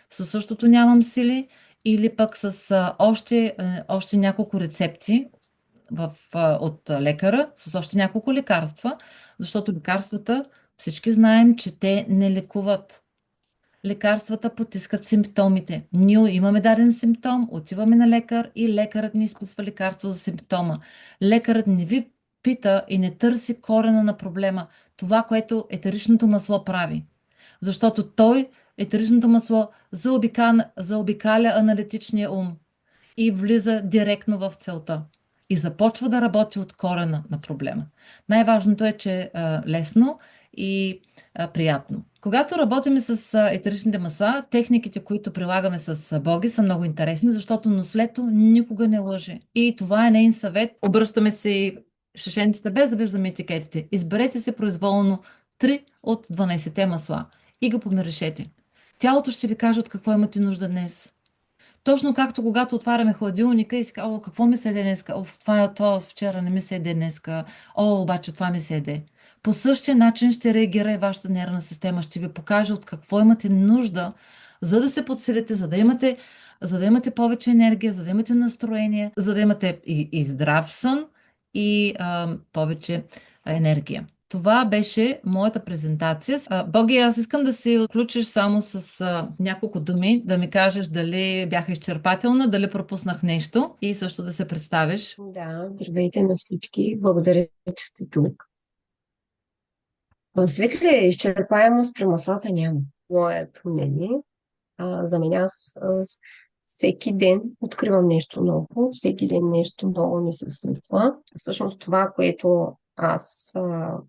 със същото нямам сили, или пък с още няколко рецепти от лекара, с още няколко лекарства, защото лекарствата, всички знаем, че те не лекуват. Лекарствата потискат симптомите. Ние имаме даден симптом, отиваме на лекар и лекарът ни изписва лекарство за симптома. Лекарът не ви пита и не търси корена на проблема, това, което етеричното масло прави. Защото етеричното масло, заобикаля аналитичния ум и влиза директно в целта. И започва да работи от корена на проблема. Най-важното е, че е лесно и приятно. Когато работим с етеричните масла, техниките, които прилагаме с Боги, са много интересни, защото нослето никога не лъже. И това е нейн съвет. Обръщаме се шишенците без да виждаме етикетите. Изберете се произволно 3 от 12 масла и го помирешете. Тялото ще ви каже от какво имате нужда днес. Точно както когато отваряме хладилника и си казва, о, какво ми се еде днеска? О, това вчера не ми се еде днеска. О, обаче това ми се еде. По същия начин ще реагира и вашата нервна система. Ще ви покаже от какво имате нужда, за да се подсилите, за да имате повече енергия, за да имате настроение, за да имате и здрав сън, и повече енергия. Това беше моята презентация. Боги, аз искам да се включиш само с няколко думи, да ми кажеш дали бях изчерпателна, дали пропуснах нещо и също да се представиш. Да, здравейте на всички. Благодаря, че сте тук. Светли, изчерпаемост при маслата няма. Моето мнение. За мен всеки ден откривам нещо ново, всеки ден нещо ново ми се случва. Всъщност това,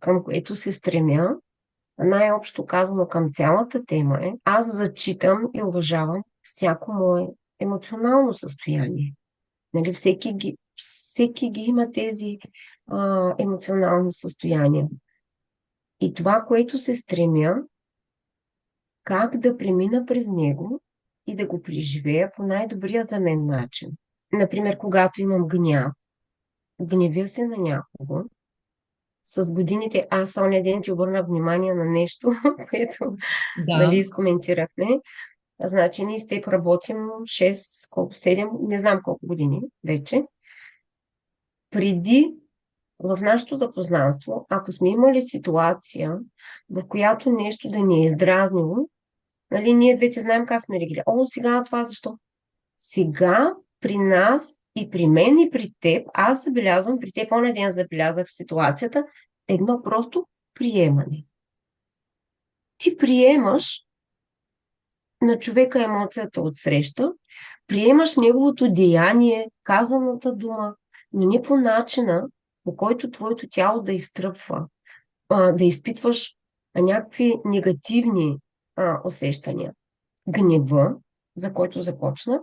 към което се стремя, най-общо казано към цялата тема е, аз зачитам и уважавам всяко мое емоционално състояние. Нали, всеки ги има тези емоционални състояния. И това, което се стремя, как да премина през него и да го преживея по най-добрия за мен начин. Например, когато имам гняв, гневя се на някого, с годините аз оня ден ти обърна внимание на нещо, което нали, Да, изкоментирахме. Значи ние с теб работим 6, колко, 7, не знам колко години вече. Преди в нашето запознанство, ако сме имали ситуация, в която нещо да ни е издразнило, нали, ние двете знаем как сме реагирали. О, сега това защо? Сега при нас и при мен и при теб, аз забелязвам, при теб онен ден забелязах в ситуацията, едно просто приемане. Ти приемаш на човека емоцията от среща, приемаш неговото деяние, казаната дума, но не по начина, по който твоето тяло да изтръпва, да изпитваш някакви негативни усещания. Гнева, за който започна,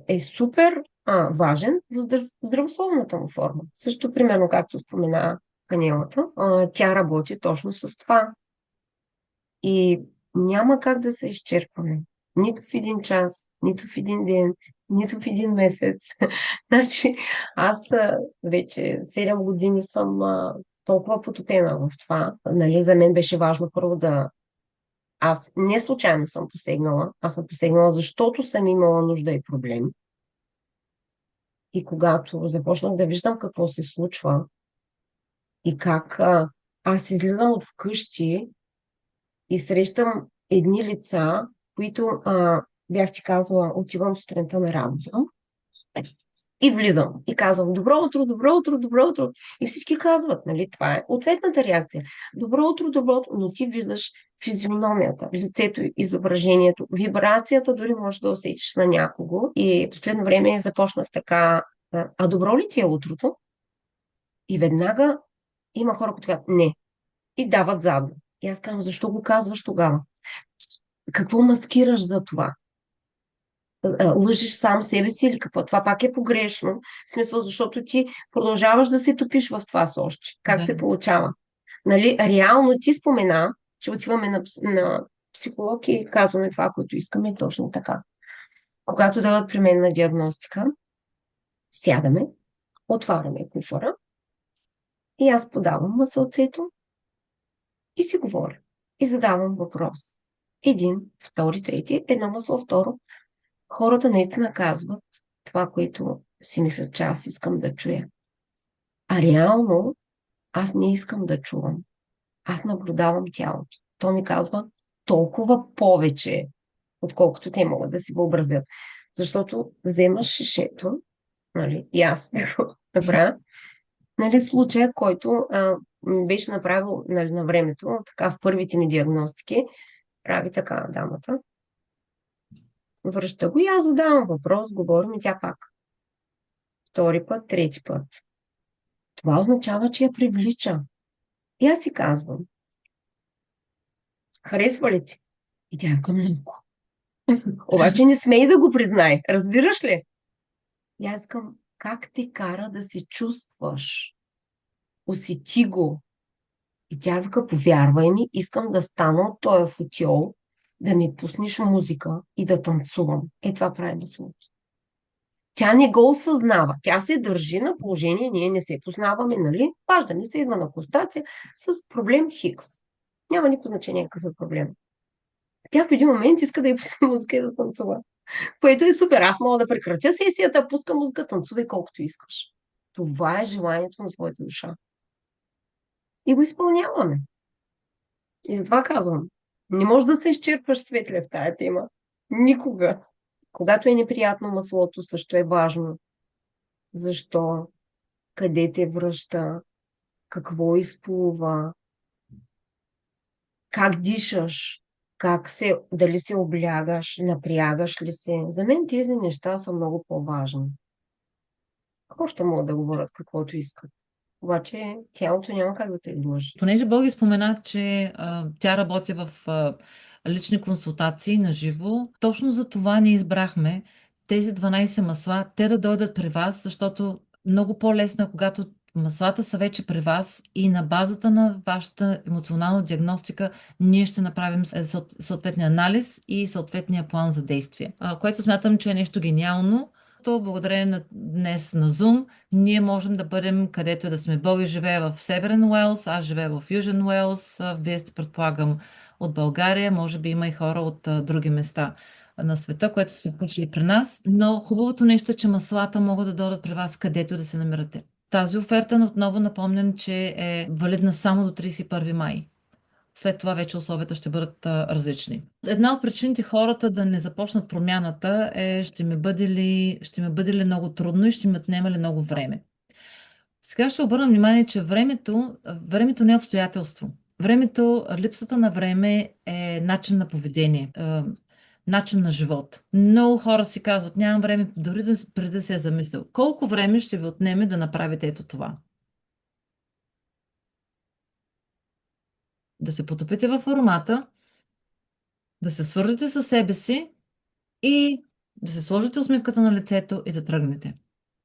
е супер важен в здравословната му форма. Също, примерно, както спомена Канелата, тя работи точно с това. И няма как да се изчерпваме. Нито в един час, нито в един ден, нито в един месец. Значи, аз вече 7 години съм толкова потопена в това. Нали, за мен беше важно първо да... Аз не случайно съм посегнала. Аз съм посегнала, защото съм имала нужда и проблем. И когато започнах да виждам какво се случва и как аз излизам от вкъщи и срещам едни лица, които бях ти казала, отивам сутринта на работа и влизам и казвам добро утро, добро утро, добро утро. И всички казват, нали, това е ответната реакция. Добро утро, но ти виждаш физиономията, лицето, изображението, вибрацията, дори можеш да усетиш на някого. И последно време започнах така, добро ли ти е утрото? И веднага има хора, които казват не. И дават задно. И аз казвам, защо го казваш тогава? Какво маскираш за това? лъжеш сам себе си или какво. Това пак е погрешно. В смисъл, защото ти продължаваш да се топиш в това сошче. Как Да. се получава? Нали, реално ти спомена, че отиваме на психолог и казваме това, което искаме точно така. Когато дадат при мен на диагностика, сядаме, отваряме куфара и аз подавам масълцето и си говоря. И задавам въпрос. Един, втори, трети, едно масло, второ. Хората наистина казват това, което си мислят, че аз искам да чуя. А реално аз не искам да чувам. Аз наблюдавам тялото. То ми казва толкова повече, отколкото те могат да си въобразят. Защото вземаш шишето, нали, и аз го направя, нали, случая, който беше направил, нали, на времето, така в първите ми диагностики, прави така дамата, връща го и аз задавам въпрос, говорим и тя пак. Втори път, трети път. Това означава, че я привлича. И аз си казвам, харесва ли ти? И тя е към леко. Обаче не смей да го признай. Разбираш ли? И аз искам, как те кара да се чувстваш? Усети го. И тя вика, повярвай ми, искам да стана от този футиол, да ми пуснеш музика и да танцувам. Е, това прави мисълта. Тя не го осъзнава. Тя се държи на положение, ние не се познаваме, нали? Важда се, идва на констатация с проблем Хикс. Няма никакво значение какъв е проблем. Тя в един момент иска да й пусне музика и да танцува. Което е супер. Аз мога да прекратя сесията, пуска музика, танцувай колкото искаш. Това е желанието на твоята душа. И го изпълняваме. И затова казвам, не можеш да се изчерпваш светле в тая тема. Никога. Когато е неприятно маслото, също е важно. Защо? Къде те връща? Какво изплува? Как дишаш? Дали се облягаш? Напрягаш ли се? За мен тези неща са много по-важни. Още могат да говорят каквото искат. Обаче тялото няма как да те излъжи. Понеже Боги спомена, че тя работи в лични консултации на живо, точно за това ни избрахме тези 12 масла, те да дойдат при вас, защото много по-лесно е, когато маслата са вече при вас и на базата на вашата емоционална диагностика ние ще направим съответния анализ и съответния план за действие, което смятам, че е нещо гениално. То благодарение на днес на Zoom ние можем да бъдем където и да сме. Боги живее в Северен Уелс, аз живея в Южен Уелс, вие сте, предполагам, от България, може би има и хора от други места на света, което са включили при нас, но хубавото нещо е, че маслата могат да дойдат при вас където и да се намирате. Тази оферта, отново напомням, че е валидна само до 31 май. След това вече условията ще бъдат различни. Една от причините хората да не започнат промяната е ще ми бъде ли много трудно и ще ми отнема ли много време. Сега ще обърна внимание, че времето не е обстоятелство. Липсата на време е начин на поведение, начин на живот. Много хора си казват, нямам време, дори преди да се е замислил. Колко време ще ви отнеме да направите ето това? Да се потопите в аромата, да се свържете със себе си и да се сложите усмивката на лицето и да тръгнете.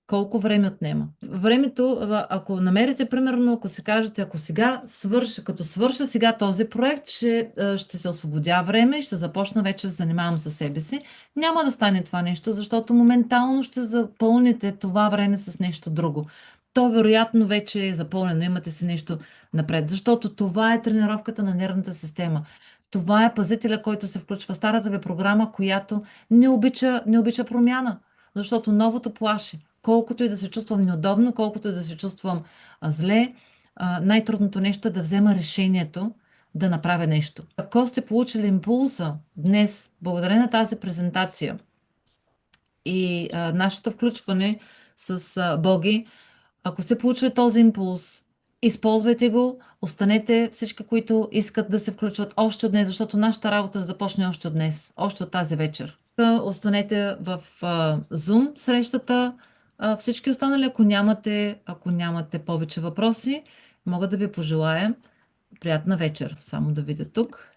Колко време отнема? Времето, ако намерите, примерно, ако си кажете, като свърша сега този проект, ще се освободя време и ще започна вече да се занимавам със себе си, няма да стане това нещо, защото моментално ще запълните това време с нещо друго. То вероятно вече е запълнено, имате си нещо напред, защото това е тренировката на нервната система. Това е пазителя, който се включва в старата ви програма, която не обича промяна, защото новото плаши. Колкото и да се чувствам неудобно, колкото и да се чувствам зле, най-трудното нещо е да взема решението да направя нещо. Ако сте получили импулса днес, благодарение на тази презентация и нашето включване с Боги, ако сте получили този импулс, използвайте го, останете всички, които искат да се включват още от днес, защото нашата работа започне още от днес, още от тази вечер. Останете в Zoom срещата. Всички останали, ако нямате повече въпроси, мога да ви пожелая приятна вечер. Само да видя тук.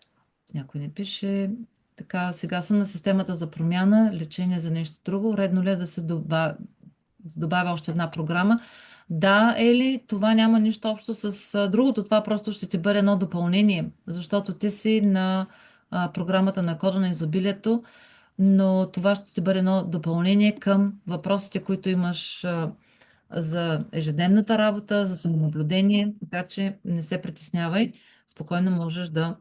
Някой не пише. така, сега съм на системата за промяна, лечение за нещо друго. Редно ли е да се добавя още една програма? Да, Ели, това няма нищо общо с другото. Това просто ще ти бъде едно допълнение, защото ти си на програмата на кода на изобилието, но това ще ти бъде едно допълнение към въпросите, които имаш за ежедневната работа, за самонаблюдение, така че не се притеснявай. Спокойно можеш да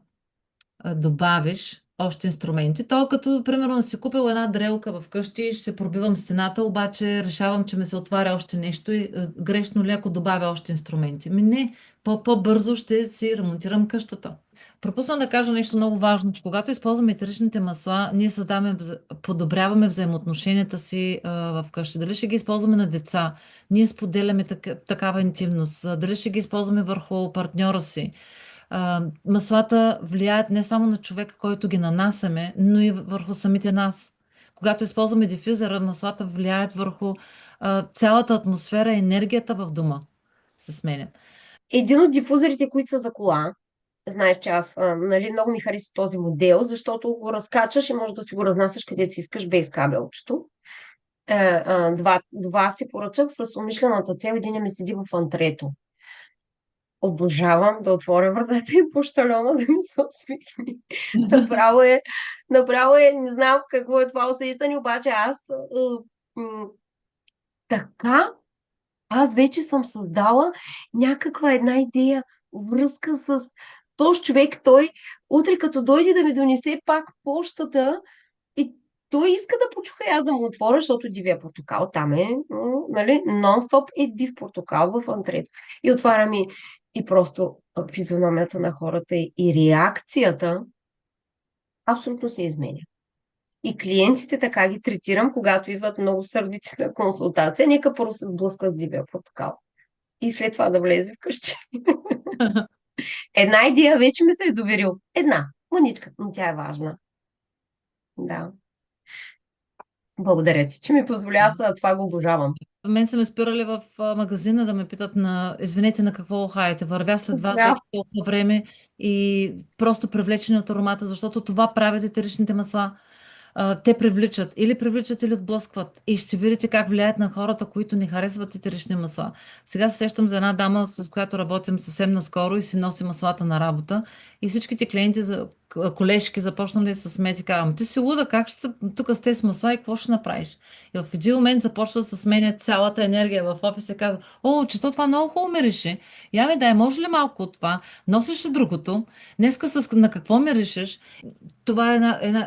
добавиш още инструменти. То като, примерно, си купил една дрелка вкъщи, ще пробивам стената, обаче решавам, че ми се отваря още нещо и грешно ли ако добавя още инструменти. Ми не, по-бързо ще си ремонтирам къщата. Пропусна да кажа нещо много важно, че когато използваме етеричните масла, ние подобряваме взаимоотношенията си в къщи. Дали ще ги използваме на деца, ние споделяме такава интимност, дали ще ги използваме върху партньора си. Маслата влияят не само на човека, който ги нанасяме, но и върху самите нас. Когато използваме дифюзера, маслата влияят върху цялата атмосфера и енергията в дома се сменя. Един от дифузорите, които са за кола, знаеш, че аз нали, много ми хареса този модел, защото го разкачаш и можеш да си го разнасяш където си искаш без кабелчето. Два си поръчах с умишлената цел, един ми седи в антрето. Обожавам да отворя вратата и пощалена да ми се усмихне. Направо е, направо е, не знам какво е това усещане, обаче м, така, аз вече съм създала някаква една идея, връзка с този човек, той утре като дойде да ми донесе пак пощата и той иска да почука и аз да му отворя, защото дивия портокал там е, нали, нон-стоп е див портокал в антрето. И отваря ми и просто физиономията на хората и реакцията абсолютно се изменя. И клиентите така ги третирам, когато идват много сърдици на консултация. Нека първо се сблъска с дивия портокал. И след това да влезе вкъщи. Една идея вече ми се е доверил. Една. Маничка, но тя е важна. Да. Благодаря ти, че ми позволя. Аз това го обожавам. Мен са ме спирали в магазина да ме питат извинете, на какво хаете. Вървя след вас Да. вече толкова време и просто привлечени от аромата, защото това правят етеричните масла. Те привличат или отблъскват. И ще видите как влияят на хората, които не харесват етерични масла. Сега се сещам за една дама, с която работим съвсем наскоро и си носи маслата на работа. И всичките клиенти, колежки, започнали да се смеят и казвам, ти си луда, как ще се тук с тези масла и какво ще направиш? И в един момент започва да се сменя цялата енергия в офиса и казва, о, че това много хубаво мирише. Я ми дай, може ли малко от това? Носиш ли другото? Днеска на какво миришеш? Това е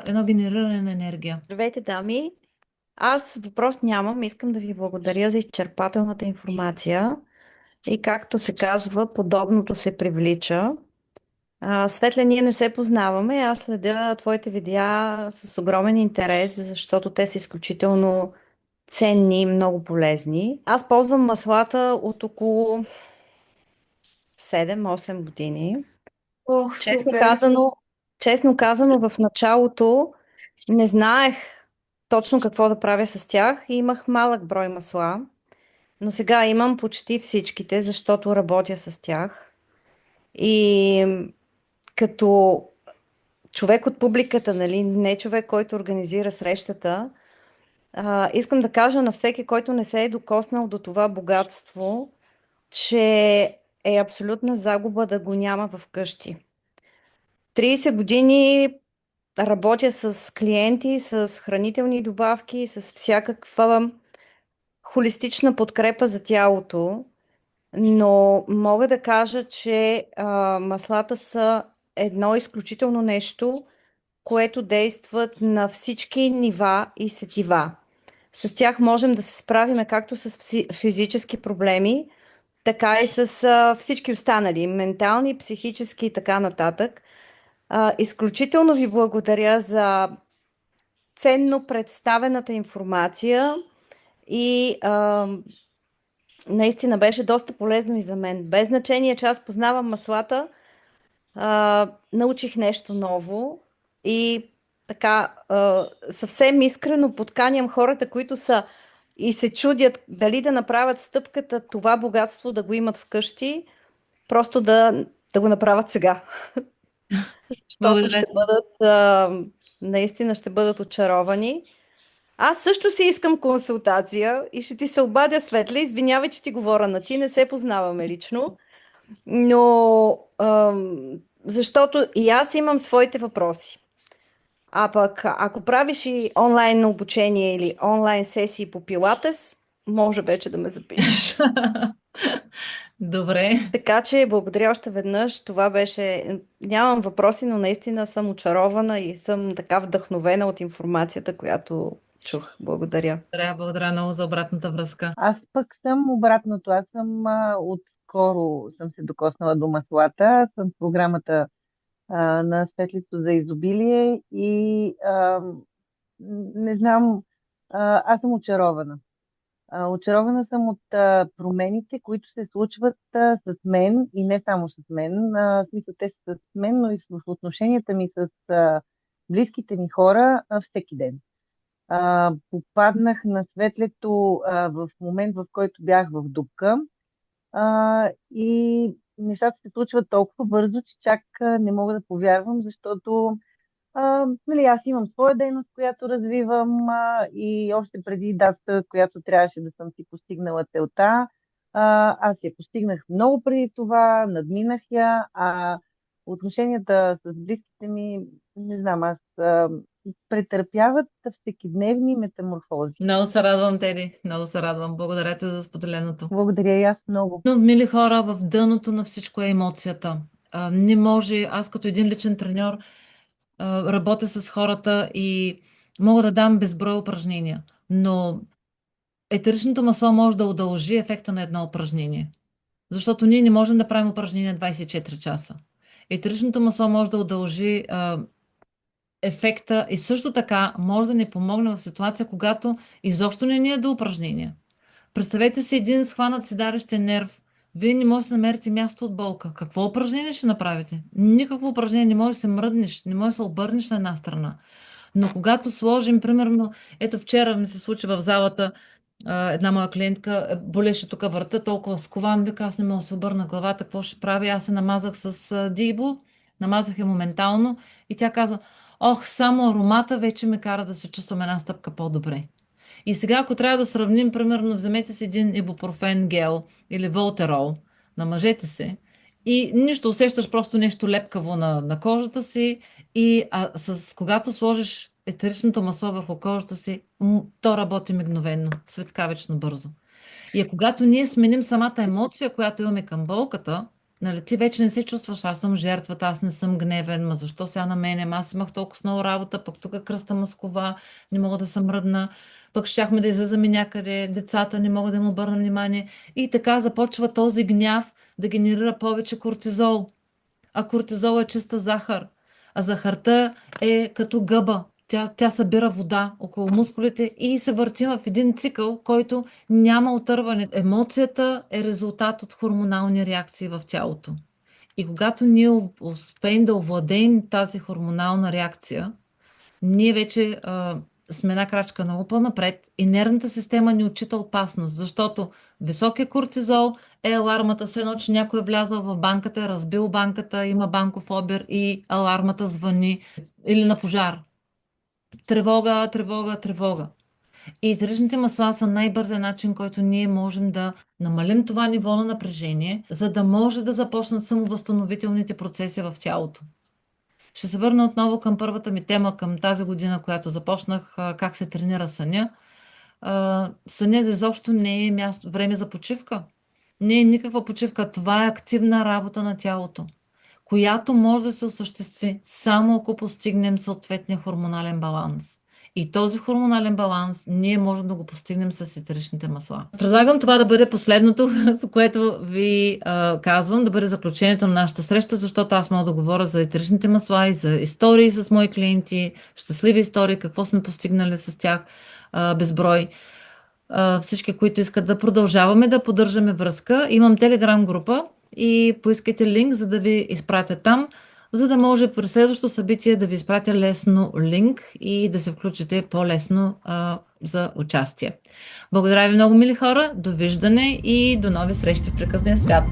едно генериране на енергия. Здравейте, дами! Аз въпрос нямам. Искам да ви благодаря за изчерпателната информация. И както се казва, подобното се привлича. Светле, ние не се познаваме. Аз следя твоите видеа с огромен интерес, защото те са изключително ценни и много полезни. Аз ползвам маслата от около 7-8 години. Ох, Честно супер. казано, честно казано, в началото не знаех точно какво да правя с тях и имах малък брой масла, но сега имам почти всичките, защото работя с тях. И като човек от публиката, нали, не човек, който организира срещата, искам да кажа на всеки, който не се е докоснал до това богатство, че е абсолютна загуба да го няма в къщи. 30 години работя с клиенти, с хранителни добавки, с всякаква холистична подкрепа за тялото, но мога да кажа, че маслата са едно изключително нещо, което действат на всички нива и сетива. С тях можем да се справим както с физически проблеми, така и с всички останали, ментални, психически и така нататък. Изключително ви благодаря за ценно представената информация и наистина беше доста полезно и за мен. Без значение, че аз познавам маслата, научих нещо ново и така съвсем искрено подканям хората, които са и се чудят дали да направят стъпката това богатство да го имат вкъщи, просто да го направят сега. Защото Благодаря ще ти. бъдат Наистина ще бъдат очаровани. Аз също си искам консултация и ще ти се обадя, Светли. Извинявай, че ти говоря на ти, не се познаваме лично, но защото и аз имам своите въпроси. А пък, ако правиш и онлайн обучение или онлайн сесии по пилатес, може вече да ме запишеш. Добре. Така че благодаря още веднъж. Това беше... Нямам въпроси, но наистина съм очарована и съм така вдъхновена от информацията, която чух. Благодаря. Благодаря много за обратната връзка. Аз пък съм обратното. Аз съм отскоро съм се докоснала до маслата. Аз съм в програмата на Светлицо за изобилие и не знам, аз съм очарована. Очарована съм от промените, които се случват с мен и не само с мен. В смисъл, те са с мен, но и в отношенията ми с близките ми хора всеки ден. Попаднах на светлето в момент, в който бях в дупка и нещата се случват толкова бързо, че чак не мога да повярвам, защото нали, аз имам своя дейност, която развивам и още преди датата, която трябваше да съм си постигнала целта, аз я постигнах много преди това, надминах я, отношенията с близките ми, не знам, аз претърпяват всекидневни метаморфози. Много се радвам, Теди. Много се радвам. Благодаря ти за споделеното. Благодаря и аз много. Но, мили хора, в дъното на всичко е емоцията. Не може, аз като един личен треньор работя с хората и мога да дам безброй упражнения, но етеричното масло може да удължи ефекта на едно упражнение, защото ние не можем да правим упражнения 24 часа. Етеричното масло може да удължи ефекта и също така може да ни помогне в ситуация, когато изобщо не ни е до упражнения. Представете си един схванат седалищен нерв. Вие не можете да намерите място от болка. Какво упражнение ще направите? Никакво упражнение. Не може да се мръднеш, не може да се обърнеш на една страна. Но когато сложим, примерно, ето вчера ми се случи в залата, една моя клиентка болеше тук врата, толкова скован, вика, аз не мога да се обърна главата, какво ще прави? Аз се намазах с Дибо, намазах я моментално и тя каза, ох, само аромата вече ме кара да се чувствам една стъпка по-добре. И сега, ако трябва да сравним, примерно, вземете си един ибупрофен гел или волтерол, намажете се и нищо, усещаш просто нещо лепкаво на кожата си и когато сложиш етеричното масло върху кожата си, то работи мигновено, светкавично бързо. И когато ние сменим самата емоция, която имаме към болката, нали, ти вече не се чувстваш, аз съм жертвата, аз не съм гневен, ма защо сега на мене, аз имах толкова много работа, пък тук кръста маскова, не мога да се мръдна, пък щяхме да излизаме някъде, децата не могат да му обърна внимание. И така започва този гняв да генерира повече кортизол. А кортизол е чиста захар. А захарта е като гъба. Тя събира вода около мускулите и се върти в един цикъл, който няма отърване. Емоцията е резултат от хормонални реакции в тялото. И когато ние успеем да овладеем тази хормонална реакция, ние вече сме една крачка много по-напред и нервната система ни отчита опасност, защото високия кортизол е алармата, все едно, че някой е влязъл в банката, е разбил банката, има банков обир и алармата звъни или на пожар. Тревога, тревога, тревога. И етеричните масла са най-бързият начин, който ние можем да намалим това ниво на напрежение, за да може да започнат самовъзстановителните процеси в тялото. Ще се върна отново към първата ми тема, към тази година, която започнах, как се тренира съня. Сънят изобщо не е време за почивка. Не е никаква почивка. Това е активна работа на тялото, която може да се осъществи само ако постигнем съответния хормонален баланс. И този хормонален баланс ние можем да го постигнем с етеричните масла. Предлагам това да бъде последното, с което ви казвам, да бъде заключението на нашата среща, защото аз мога да говоря за етеричните масла и за истории с мои клиенти, щастливи истории, какво сме постигнали с тях, безброй. Всички, които искат да продължаваме да поддържаме връзка. Имам телеграм група и поискайте линк, за да ви изпратя там, за да може при следващото събитие да ви изпратя лесно линк и да се включите по-лесно за участие. Благодаря ви много, мили хора, довиждане и до нови срещи в приказния свят!